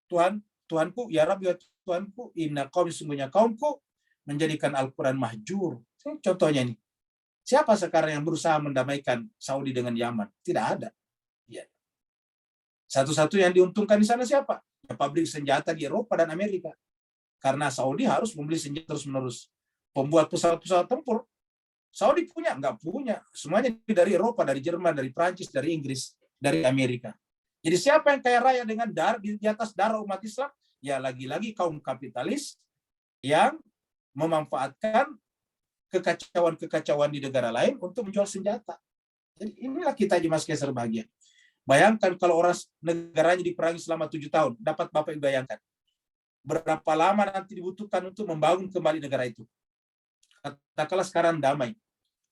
Tuhanku, ya Rabbi, Tuhanku, inna qaumi, sungguhnya kaumku menjadikan Al-Quran mahjur. Contohnya ini. Siapa sekarang yang berusaha mendamaikan Saudi dengan Yaman? Tidak ada. Ya. Satu-satu yang diuntungkan di sana siapa? Ya, pabrik senjata di Eropa dan Amerika. Karena Saudi harus membeli senjata terus-menerus. Pembuat pesawat-pesawat tempur. Saudi punya? Enggak punya. Semuanya dari Eropa, dari Jerman, dari Prancis, dari Inggris, dari Amerika. Jadi siapa yang kaya raya dengan di atas darah umat Islam? Ya lagi-lagi kaum kapitalis yang memanfaatkan kekacauan-kekacauan di negara lain untuk menjual senjata. Jadi inilah kita jemaah sekalian berbahagia. Bayangkan kalau orang negaranya diperangi selama 7 tahun, dapat Bapak Ibu bayangkan berapa lama nanti dibutuhkan untuk membangun kembali negara itu. Katakanlah sekarang damai,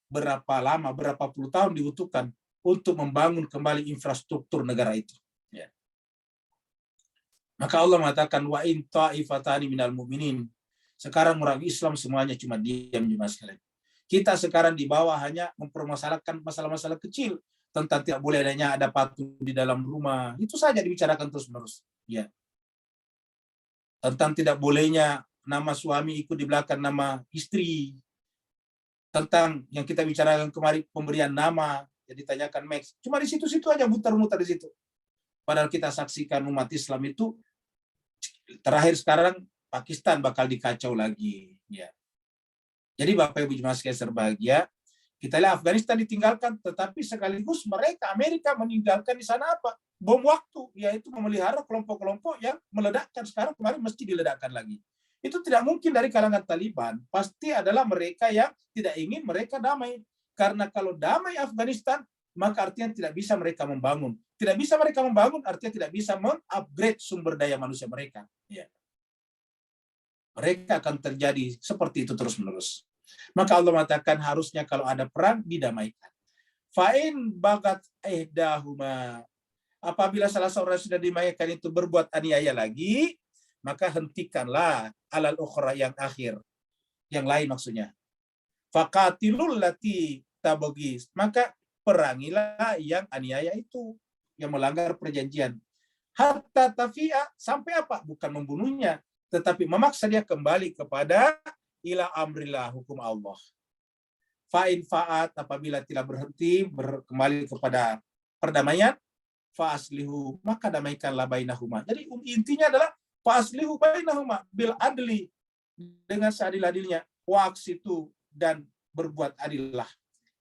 berapa lama, berapa puluh tahun dibutuhkan untuk membangun kembali infrastruktur negara itu. Ya. Maka Allah mengatakan, wa in ta'ifatani minal mu'minin. Sekarang orang Islam semuanya cuma diam jemaah sekalian. Kita sekarang di bawah hanya mempermasalahkan masalah-masalah kecil tentang tidak boleh adanya ada patung di dalam rumah. Itu saja dibicarakan terus-menerus. Ya. Tentang tidak bolehnya nama suami ikut di belakang nama istri. Tentang yang kita bicarakan kemarin, pemberian nama, yang ditanyakan Max. Cuma di situ-situ aja, muter-muter di situ. Padahal kita saksikan umat Islam itu terakhir sekarang Pakistan bakal dikacau lagi. Ya. Jadi Bapak Ibu jemaah sekalian berbahagia, kita lihat Afghanistan ditinggalkan, tetapi sekaligus mereka, Amerika meninggalkan di sana apa? Bom waktu, yaitu memelihara kelompok-kelompok yang meledakkan. Sekarang kemarin mesti diledakkan lagi. Itu tidak mungkin dari kalangan Taliban. Pasti adalah mereka yang tidak ingin mereka damai. Karena kalau damai Afghanistan, maka artinya tidak bisa mereka membangun. Tidak bisa mereka membangun, artinya tidak bisa mengupgrade sumber daya manusia mereka. Ya. Mereka akan terjadi seperti itu terus-menerus. Maka Allah mengatakan harusnya kalau ada perang, didamaikan. Fa'in bagat ihdahuma. Apabila salah seorang sudah dimaikan itu berbuat aniaya lagi, maka hentikanlah alal ukhra yang akhir. Yang lain maksudnya. Faqatilul lati tabghis. Maka perangilah yang aniaya itu, yang melanggar perjanjian. Hatta tafi'a, sampai apa? Bukan membunuhnya, tetapi memaksa dia kembali kepada ila amrillah, hukum Allah. Fa'in fa'at, apabila tidak berhenti, kembali kepada perdamaian, fa'aslihu, maka damaikanlah bainahuma. Jadi intinya adalah fa'aslihu bainahuma bil adli, dengan seadil-adilnya, waqsitu, dan berbuat adillah.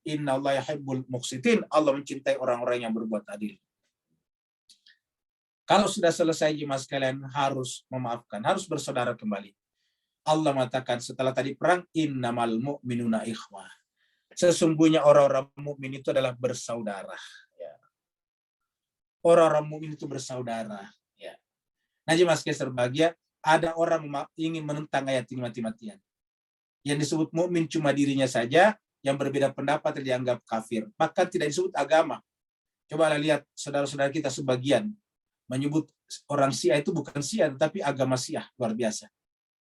Innallaha yuhibbul muqsitin, Allah mencintai orang-orang yang berbuat adil. Kalau sudah selesai jemaah sekalian, harus memaafkan, harus bersaudara kembali. Allah mengatakan setelah tadi perang, innamal mu'minuna ikhwah. Sesungguhnya orang-orang mukmin itu adalah bersaudara. Ya. Orang-orang mukmin itu bersaudara. Ya. Nah, Mas Keser bahagia, ada orang ingin menentang ayat ini mati-matian. Yang disebut mukmin cuma dirinya saja, yang berbeda pendapat dianggap kafir. Bahkan tidak disebut agama. Coba lihat saudara-saudara kita sebagian menyebut orang Syiah itu bukan Syiah, tetapi agama Syiah. Luar biasa.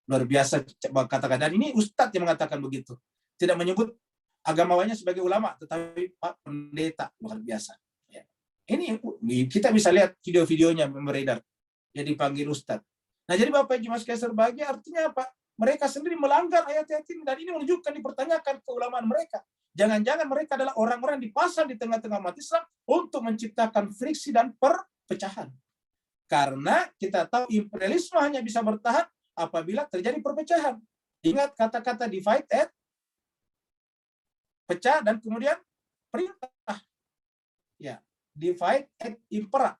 Luar biasa kata-kata. Dan ini Ustadz yang mengatakan begitu. Tidak menyebut agamanya sebagai ulama, tetapi Pak Pendeta. Luar biasa. Ya. Ini kita bisa lihat video-videonya beredar. Yang dipanggil Ustadz. Nah, jadi Bapak Ibu Mas Keser bahagia artinya apa? Mereka sendiri melanggar ayat-ayat ini. Dan ini menunjukkan, dipertanyakan keulamaan mereka. Jangan-jangan mereka adalah orang-orang dipasang di tengah-tengah umat Islam untuk menciptakan friksi dan perpecahan. Karena kita tahu imperialisme hanya bisa bertahan apabila terjadi perpecahan. Ingat kata-kata divide and pecah dan kemudian perintah. Ya, divide and impera.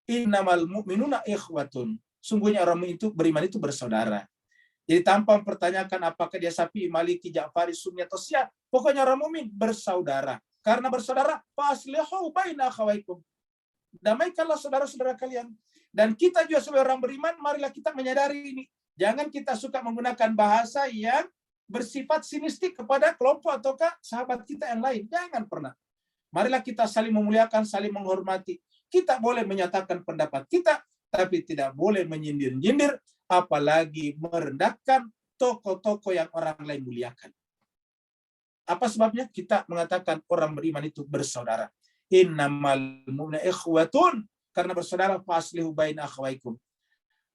Innamal mu'minuna ikhwatun. Sungguhnya orang itu beriman itu bersaudara. Jadi tanpa mempertanyakan apakah dia Syafi'i, Maliki, Ja'fari, Sunni atau Syiah, pokoknya orang mukmin bersaudara. Karena bersaudara, faslihu baina akhawaikum. Damaikanlah saudara-saudara kalian. Dan kita juga sebagai orang beriman, marilah kita menyadari ini. Jangan kita suka menggunakan bahasa yang bersifat sinistik kepada kelompok ataukah sahabat kita yang lain. Jangan pernah. Marilah kita saling memuliakan, saling menghormati. Kita boleh menyatakan pendapat kita, tapi tidak boleh menyindir-nyindir, apalagi merendahkan tokoh-tokoh yang orang lain muliakan. Apa sebabnya? Kita mengatakan orang beriman itu bersaudara. Innamal mu'minuna ikhwatun. Karena bersaudara, faslihu baina akhawaikum.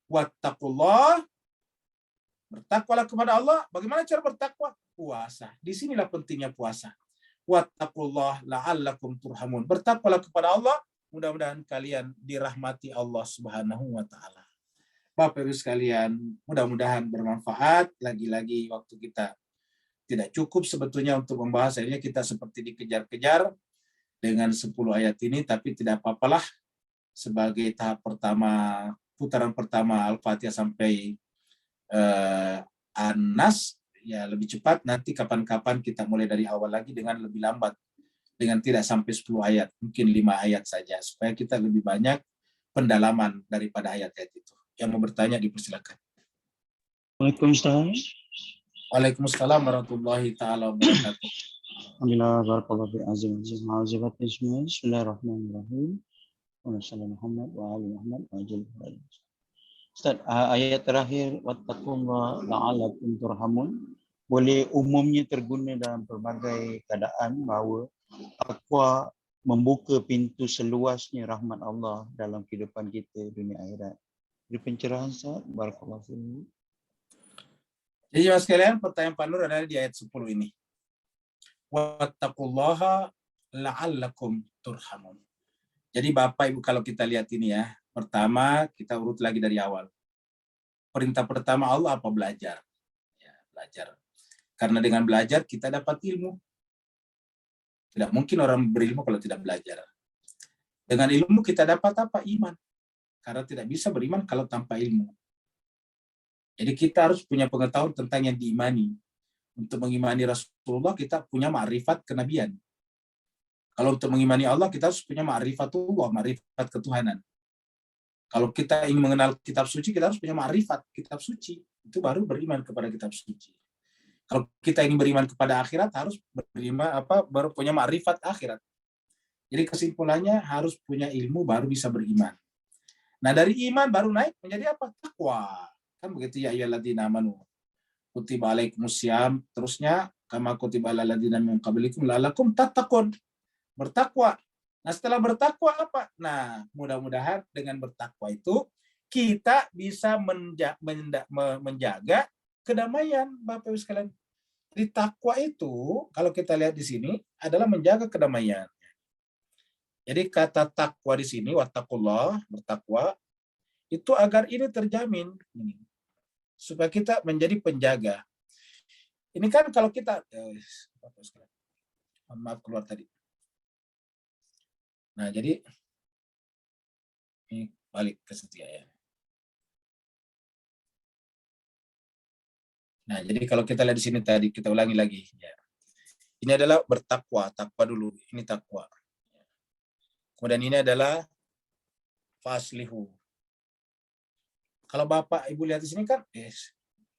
Wattaqullah. Bertakwalah kepada Allah. Bagaimana cara bertakwa? Puasa. Disinilah pentingnya puasa. Wattaqullah la'allakum turhamun. Bertakwalah kepada Allah. Mudah-mudahan kalian dirahmati Allah Subhanahu wa Ta'ala. Bapak Ibu sekalian, mudah-mudahan bermanfaat. Lagi-lagi waktu kita tidak cukup sebetulnya untuk membahas. Akhirnya kita seperti dikejar-kejar dengan 10 ayat ini, tapi tidak apa-apalah. Sebagai tahap pertama, putaran pertama Al-Fatihah sampai An-Nas, ya lebih cepat. Nanti kapan-kapan kita mulai dari awal lagi dengan lebih lambat, dengan tidak sampai 10 ayat, mungkin 5 ayat saja, supaya kita lebih banyak pendalaman daripada ayat-ayat itu. Yang mau bertanya dipersilakan. Waalaikumsalam. Waalaikumsalam warahmatullahi taala wabarakatuh. Alhamdulillah, barakallahu fi azim. Bismillahirrahmanirrahim. Wassalamualaikum Muhammad wa ali Muhammad wa ajil. Ustaz, ayat terakhir wattaqullah la'allakum turhamun boleh umumnya terguna dalam pelbagai keadaan bahawa takwa membuka pintu seluasnya rahmat Allah dalam kehidupan kita dunia akhirat. Beri pencerahan Ustaz, barakallahu fiikum. Jadi Mas sekalian, pertanyaan Pak Nur adalah di ayat 10 ini. Wattaqullaha la'allakum turhamun. Jadi Bapak Ibu kalau kita lihat ini ya, pertama kita urut lagi dari awal. Perintah pertama Allah apa? Belajar. Ya, belajar. Karena dengan belajar kita dapat ilmu. Tidak mungkin orang berilmu kalau tidak belajar. Dengan ilmu kita dapat apa? Iman. Karena tidak bisa beriman kalau tanpa ilmu. Jadi kita harus punya pengetahuan tentang yang diimani. Untuk mengimani Rasulullah kita punya ma'rifat kenabian. Kalau untuk mengimani Allah kita harus punya ma'rifatullah, ma'rifat ketuhanan. Kalau kita ingin mengenal kitab suci, kita harus punya ma'rifat kitab suci. Itu baru beriman kepada kitab suci. Kalau kita ingin beriman kepada akhirat, harus beriman baru punya ma'rifat akhirat. Jadi kesimpulannya harus punya ilmu baru bisa beriman. Nah, dari iman baru naik menjadi apa? Takwa. Kan begitu ya ayyuhalladzina amanu. Kutiba alaikumusiyam, terusnya kama kutiba alal ladzina min qablikum la'allakum tattaqun. Bertakwa. Nah, setelah bertakwa apa? Nah, mudah-mudahan dengan bertakwa itu kita bisa menjaga kedamaian, Bapak Ibu sekalian. Di takwa itu, kalau kita lihat di sini, adalah menjaga kedamaian. Jadi kata takwa di sini, wattaqullah, bertakwa, itu agar ini terjamin. Supaya kita menjadi penjaga. Ini kan kalau kita, Bapak Ibu sekalian, maaf keluar tadi. Nah, jadi ini balik ke situ ya. Nah, jadi kalau kita lihat di sini tadi, kita ulangi lagi. Ya. Ini adalah bertakwa, takwa dulu. Ini takwa. Kemudian ini adalah faslihu. Kalau Bapak Ibu lihat di sini kan,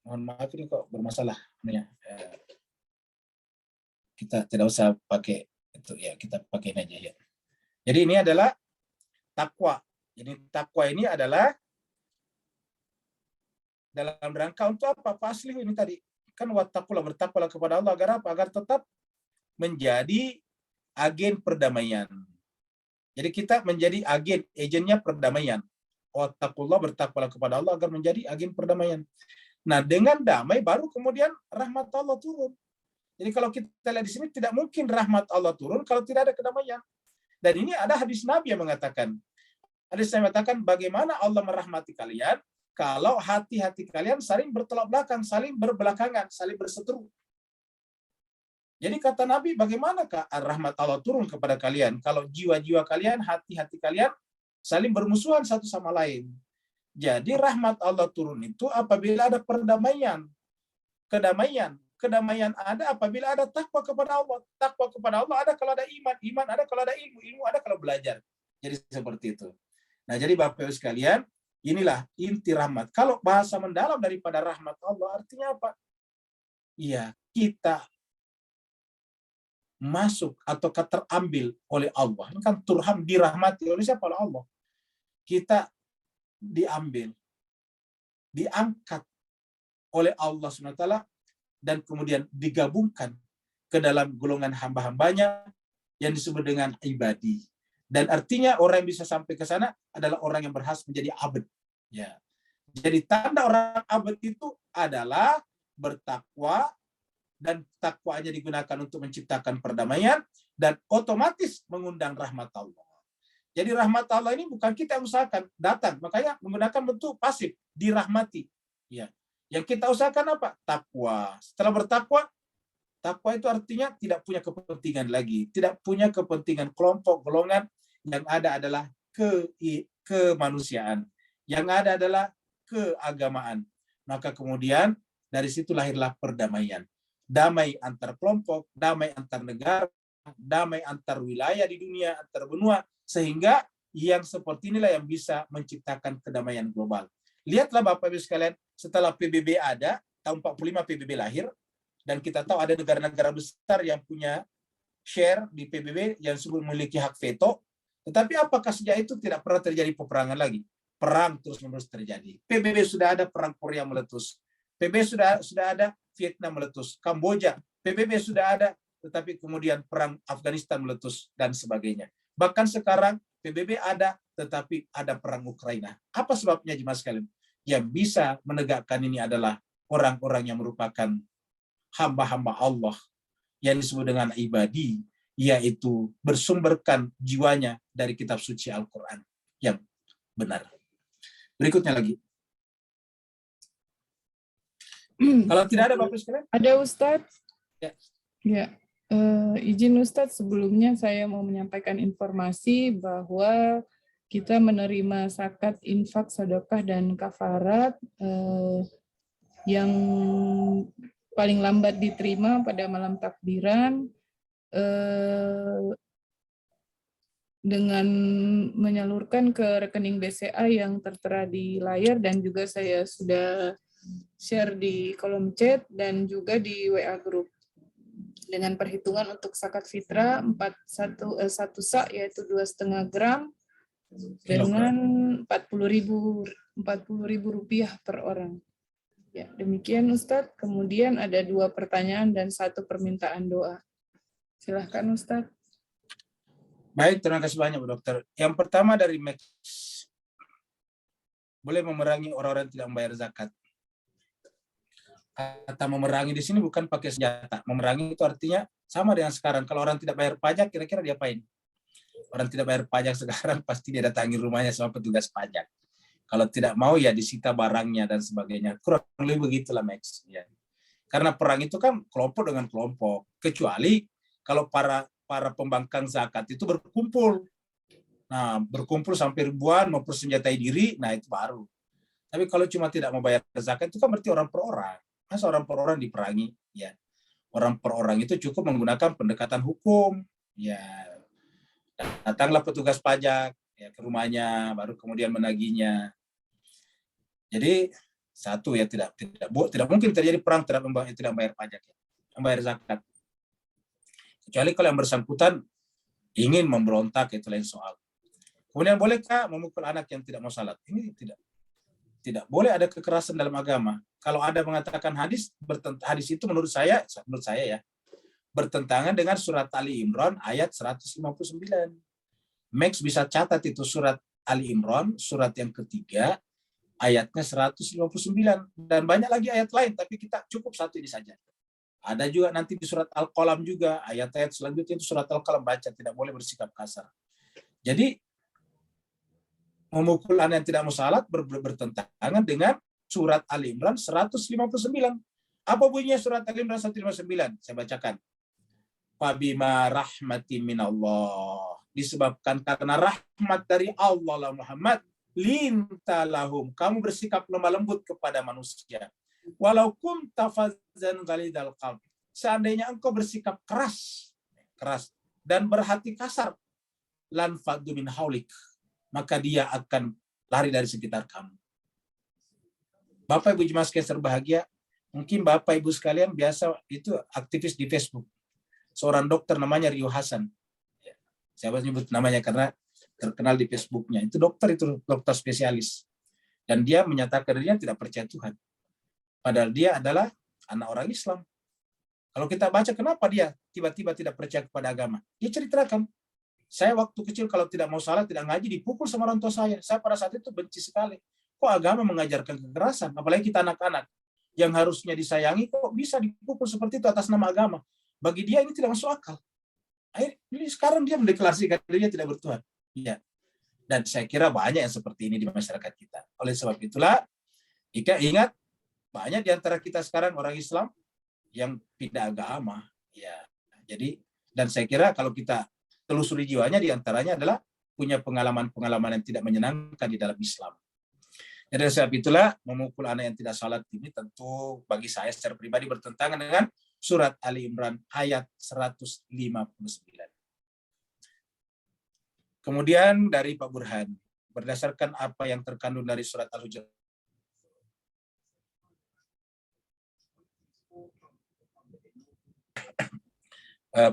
mohon maaf ini kok bermasalah. Kita tidak usah pakai itu ya, kita pakai ini aja ya. Jadi ini adalah takwa. Jadi takwa ini adalah dalam rangka untuk apa? Faslihu ini tadi. Kan wattaqullah, bertakwalah kepada Allah agar apa? Agar tetap menjadi agen perdamaian. Jadi kita menjadi agennya perdamaian. Wattaqullah, bertakwalah kepada Allah agar menjadi agen perdamaian. Nah, dengan damai baru kemudian rahmat Allah turun. Jadi kalau kita lihat di sini tidak mungkin rahmat Allah turun kalau tidak ada kedamaian. Dan ini ada hadis Nabi yang mengatakan, bagaimana Allah merahmati kalian kalau hati-hati kalian saling bertolak belakang, saling berbelakangan, saling berseteru. Jadi kata Nabi, bagaimanakah rahmat Allah turun kepada kalian kalau jiwa-jiwa kalian, hati-hati kalian saling bermusuhan satu sama lain. Jadi rahmat Allah turun itu apabila ada perdamaian. Kedamaian ada apabila ada takwa kepada Allah. Takwa kepada Allah ada kalau ada iman. Iman ada kalau ada ilmu. Ilmu ada kalau belajar. Jadi seperti itu. Nah, jadi Bapak Ibu sekalian, inilah inti rahmat. Kalau bahasa mendalam daripada rahmat Allah, artinya apa? Iya, kita masuk atau terambil oleh Allah. Ini kan turham, dirahmati oleh siapa? Oleh Allah. Kita diambil, diangkat oleh Allah SWT dan kemudian digabungkan ke dalam golongan hamba-hambanya yang disebut dengan ibadi. Dan artinya orang yang bisa sampai ke sana adalah orang yang berhasil menjadi abad. Ya. Jadi tanda orang abad itu adalah bertakwa, dan takwanya digunakan untuk menciptakan perdamaian dan otomatis mengundang rahmat Allah. Jadi rahmat Allah ini bukan kita usahakan datang, makanya menggunakan bentuk pasif, dirahmati. Ya. Yang kita usahakan apa? Takwa. Setelah bertakwa, takwa itu artinya tidak punya kepentingan lagi, tidak punya kepentingan kelompok, golongan. Yang ada adalah kemanusiaan. Yang ada adalah keagamaan. Maka kemudian dari situ lahirlah perdamaian. Damai antar kelompok, damai antar negara, damai antar wilayah di dunia, antar benua, sehingga yang seperti inilah yang bisa menciptakan kedamaian global. Lihatlah Bapak Ibu sekalian, setelah PBB ada, tahun 45 PBB lahir, dan kita tahu ada negara-negara besar yang punya share di PBB yang sebut memiliki hak veto, tetapi apakah sejak itu tidak pernah terjadi peperangan lagi? Perang terus-menerus terjadi. PBB sudah ada, perang Korea meletus. PBB sudah ada, Vietnam meletus, Kamboja, PBB sudah ada, tetapi kemudian perang Afghanistan meletus, dan sebagainya. Bahkan sekarang PBB ada, tetapi ada perang Ukraina. Apa sebabnya jemaah sekalian? Yang bisa menegakkan ini adalah orang-orang yang merupakan hamba-hamba Allah, yang disebut dengan ibadi, yaitu bersumberkan jiwanya dari kitab suci Al-Quran yang benar. Berikutnya lagi. Kalau tidak ada Bapak sekalian? Ada Ustadz? Ya. Ya. Izin Ustadz, sebelumnya saya mau menyampaikan informasi bahwa kita menerima zakat, infak, sedekah, dan kafarat yang paling lambat diterima pada malam takbiran dengan menyalurkan ke rekening BCA yang tertera di layar, dan juga saya sudah share di kolom chat dan juga di WA group. Dengan perhitungan untuk zakat fitrah 1 sak yaitu 2,5 gram dengan 40.000 rupiah per orang. Ya, demikian Ustadz. Kemudian ada 2 pertanyaan dan 1 permintaan doa. Silahkan Ustadz. Baik, terima kasih banyak Bu Dokter. Yang pertama dari Max, boleh memerangi orang-orang yang tidak membayar zakat. Kata memerangi di sini bukan pakai senjata. Memerangi itu artinya sama dengan sekarang. Kalau orang tidak bayar pajak, kira-kira diapain? Orang tidak bayar pajak sekarang pasti dia datangi rumahnya sama petugas pajak. Kalau tidak mau ya disita barangnya dan sebagainya. Kurang lebih begitulah Max. Ya. Karena perang itu kan kelompok dengan kelompok. Kecuali kalau para pembangkang zakat itu berkumpul. Nah, berkumpul sampai ribuan, mempersenjatai diri, nah itu baru. Tapi kalau cuma tidak membayar zakat itu kan berarti orang per orang. Masa orang per orang diperangi? Ya. orang per orang itu cukup menggunakan pendekatan hukum. Ya, datanglah petugas pajak ya ke rumahnya, baru kemudian menagihnya. Jadi satu ya tidak mungkin terjadi perang tidak membayar pajak, ya, membayar zakat. Kecuali kalau yang bersangkutan ingin memberontak, itu lain soal. Kemudian bolehkah memukul anak yang tidak mau salat? Ini tidak boleh ada kekerasan dalam agama. Kalau ada mengatakan hadis itu menurut saya ya, bertentangan dengan surat Ali Imran ayat 159. Max bisa catat itu surat Ali Imran, surat yang ketiga, ayatnya 159. Dan banyak lagi ayat lain, tapi kita cukup satu ini saja. Ada juga nanti di surat Al-Qalam juga, ayat-ayat selanjutnya itu surat Al-Qalam, baca, tidak boleh bersikap kasar. Jadi, memukul anak yang tidak mau salat bertentangan dengan surat Ali Imran 159. Apa bunyinya surat Ali Imran 159? Saya bacakan. Fabima rahmatin minallah. Disebabkan karena rahmat dari Allah Muhammad, lintalahum, kamu bersikap lemah lembut kepada manusia. Walau kunta fazzan ghalidal qalb, seandainya engkau bersikap keras dan berhati kasar, lan faddu min haulik, maka dia akan lari dari sekitar kamu. Bapak Ibu jemaah sekalian berbahagia, mungkin Bapak Ibu sekalian biasa itu aktivis di Facebook. Seorang dokter namanya Rio Hasan. Saya menyebut namanya karena terkenal di Facebooknya. Itu dokter spesialis. Dan dia menyatakan dirinya tidak percaya Tuhan. Padahal dia adalah anak orang Islam. Kalau kita baca kenapa dia tiba-tiba tidak percaya kepada agama. Dia ceritakan, saya waktu kecil kalau tidak mau salat, tidak ngaji, dipukul sama orang tua saya. Saya pada saat itu benci sekali. Kok agama mengajarkan kekerasan? Apalagi kita anak-anak yang harusnya disayangi, kok bisa dipukul seperti itu atas nama agama? Bagi dia ini tidak masuk akal. Jadi sekarang dia mendeklarasikan dirinya tidak bertuhan. Iya. Dan saya kira banyak yang seperti ini di masyarakat kita. Oleh sebab itulah, ingat, banyak di antara kita sekarang orang Islam yang pindah agama. Ya, jadi, dan saya kira kalau kita telusuri jiwanya, di antaranya adalah punya pengalaman-pengalaman yang tidak menyenangkan di dalam Islam. Jadi sebab itulah memukul anak yang tidak salat ini tentu bagi saya secara pribadi bertentangan dengan surat Ali Imran ayat 159. Kemudian dari Pak Burhan, berdasarkan apa yang terkandung dari surat Al-Hujurat,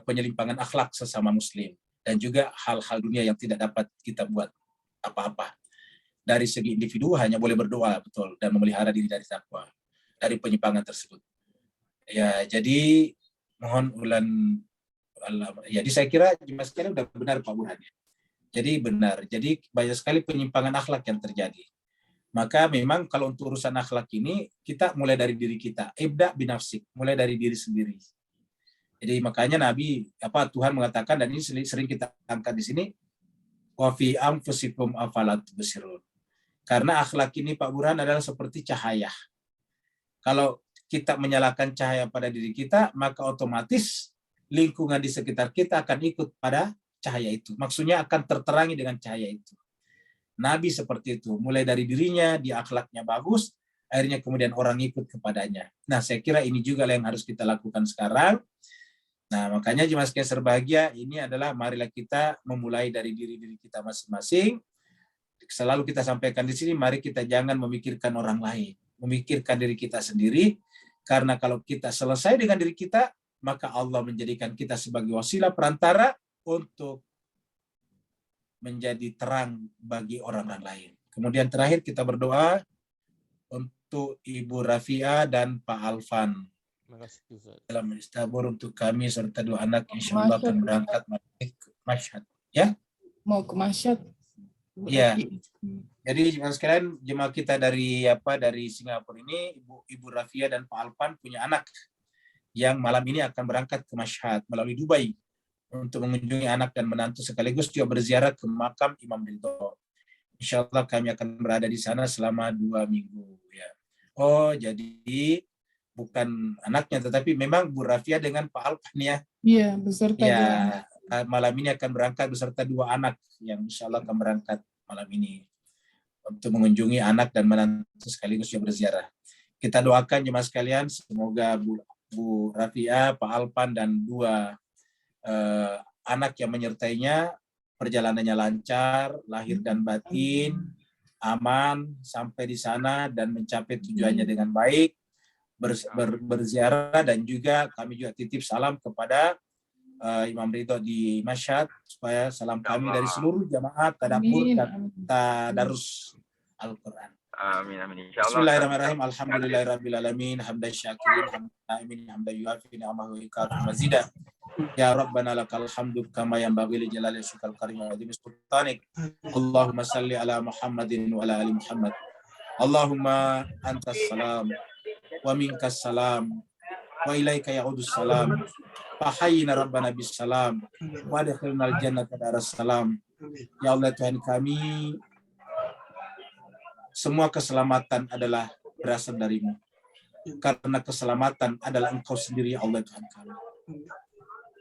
penyelimpangan akhlak sesama muslim dan juga hal-hal dunia yang tidak dapat kita buat apa-apa. Dari segi individu hanya boleh berdoa betul dan memelihara diri dari takwa dari penyimpangan tersebut. Ya, jadi mohon jadi saya kira jemaah sekalian sudah benar Pak Burhan. Jadi benar. Jadi banyak sekali penyimpangan akhlak yang terjadi. Maka memang kalau untuk urusan akhlak ini kita mulai dari diri kita. Ibda binafsik, mulai dari diri sendiri. Jadi makanya Tuhan mengatakan, dan ini sering kita angkat di sini, wa fi anfusikum afalat tubsirun. Karena akhlak ini Pak Burhan adalah seperti cahaya. Kalau kita menyalakan cahaya pada diri kita, maka otomatis lingkungan di sekitar kita akan ikut pada cahaya itu. Maksudnya akan terterangi dengan cahaya itu. Nabi seperti itu, mulai dari dirinya, dia akhlaknya bagus, akhirnya kemudian orang ikut kepadanya. Nah, saya kira ini juga yang harus kita lakukan sekarang. Nah, makanya jemaah sekalian berbahagia, ini adalah marilah kita memulai dari diri kita masing-masing. Selalu kita sampaikan di sini, mari kita jangan memikirkan orang lain, memikirkan diri kita sendiri, karena kalau kita selesai dengan diri kita, maka Allah menjadikan kita sebagai wasilah perantara untuk menjadi terang bagi orang-orang lain. Kemudian terakhir kita berdoa untuk Ibu Rafia dan Pak Alfan. Dalam istabur untuk kami serta dua anak insya Allah akan berangkat ke Mashhad. Ya? Mau ke Mashhad? Ya. Jadi sekalian jemaah kita dari Singapura ini, Ibu Rafia dan Pak Alfan punya anak yang malam ini akan berangkat ke Mashhad melalui Dubai untuk mengunjungi anak dan menantu sekaligus juga berziarah ke makam Imam Ridho. Insya Allah kami akan berada di sana selama 2 minggu. Ya. Oh, jadi bukan anaknya, tetapi memang Bu Rafia dengan Pak Alfan ya. Iya, beserta ya, malam ini akan berangkat beserta 2 anak yang insya Allah akan berangkat malam ini untuk mengunjungi anak dan menantu sekaligus juga berziarah. Kita doakan jemaah sekalian, semoga Bu Bu Rafia, Pak Alpan, dan 2 anak yang menyertainya, perjalanannya lancar, lahir dan batin, aman sampai di sana dan mencapai tujuannya dengan baik, berziarah, dan juga kami juga titip salam kepada Imam Ridho di Masyhad, supaya salam kami dari seluruh jamaah tadabbur dan tadarus Al-Quran. Amin amin insyaallah. Bismillahirrahmanirrahim. Alhamdulillahirabbil alamin, hamdan syakirin, hamdan na'imin, hamdan yuafi ni'amahu wa yukafi mazida. Ya Rabbana lakal hamdu kama yanbaghi li jalali wajhikal karim wa azimi sultanik. Allahumma salli ala Muhammadin wa ala ali Muhammad. Allahumma antas salam wa minkas salam wa ilaika ya'udus salam. Fahayyina Rabbana bis salam wa adkhilnal jannata daras salam. Ya Allah Tuhan kami, semua keselamatan adalah berasal darimu. Karena keselamatan adalah Engkau sendiri, ya Allah Tuhan kami.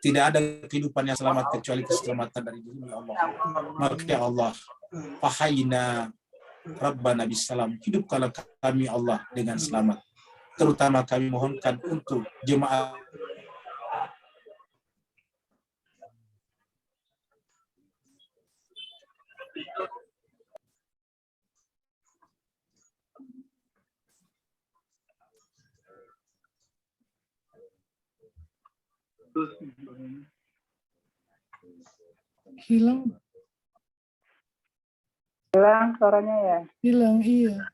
Tidak ada kehidupan yang selamat kecuali keselamatan dari dirimu, ya Allah. Maka ya Allah, fahayyina Rabbana bisalam, hidupkanlah kami Allah dengan selamat. Terutama kami mohonkan untuk jemaah Hilang suaranya ya. hilang, iya.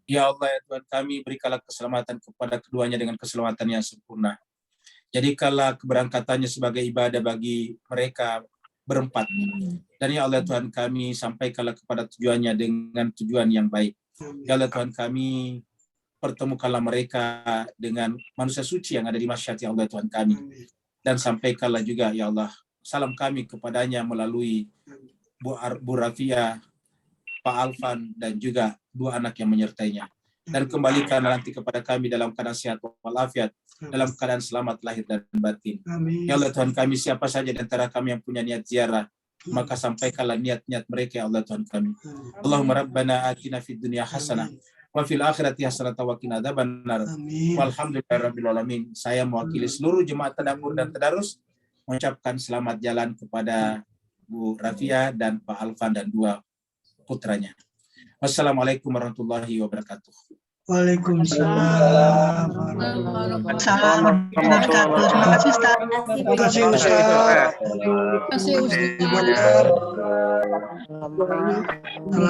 Ya Allah ya Tuhan kami, berikanlah keselamatan kepada keduanya dengan keselamatan yang sempurna. Jadikanlah keberangkatannya sebagai ibadah bagi mereka berempat. Dan ya Allah Tuhan kami, sampaikanlah kepada tujuannya dengan tujuan yang baik. Ya Allah Tuhan kami, pertemukanlah mereka dengan manusia suci yang ada di Masyhad, ya Allah Tuhan kami. Dan sampaikanlah juga ya Allah salam kami kepadanya melalui Bu Rafia, Pak Alfan, dan juga 2 anak yang menyertainya. Dan kembalikan nanti kepada kami dalam keadaan sehat walafiat, dalam keadaan selamat lahir dan batin. Amin. Ya Allah Tuhan kami, siapa saja di antara kami yang punya niat ziarah, maka sampaikanlah niat-niat mereka, ya Allah Tuhan kami. Allahumma rabbana atina fid dunya hasanah wa fil akhirati hasanah wa qina adzabannar. Walhamdulillahirabbil alamin. Saya mewakili seluruh jemaat tadabbur dan tadarus mengucapkan selamat jalan kepada Bu Rafia dan Pak Alfan dan 2 putranya. Wassalamualaikum warahmatullahi wabarakatuh. Waalaikumsalam. Assalamualaikum warahmatullahi wabarakatuh. Terima kasih Ustaz. Terima kasih Ustaz. Salam.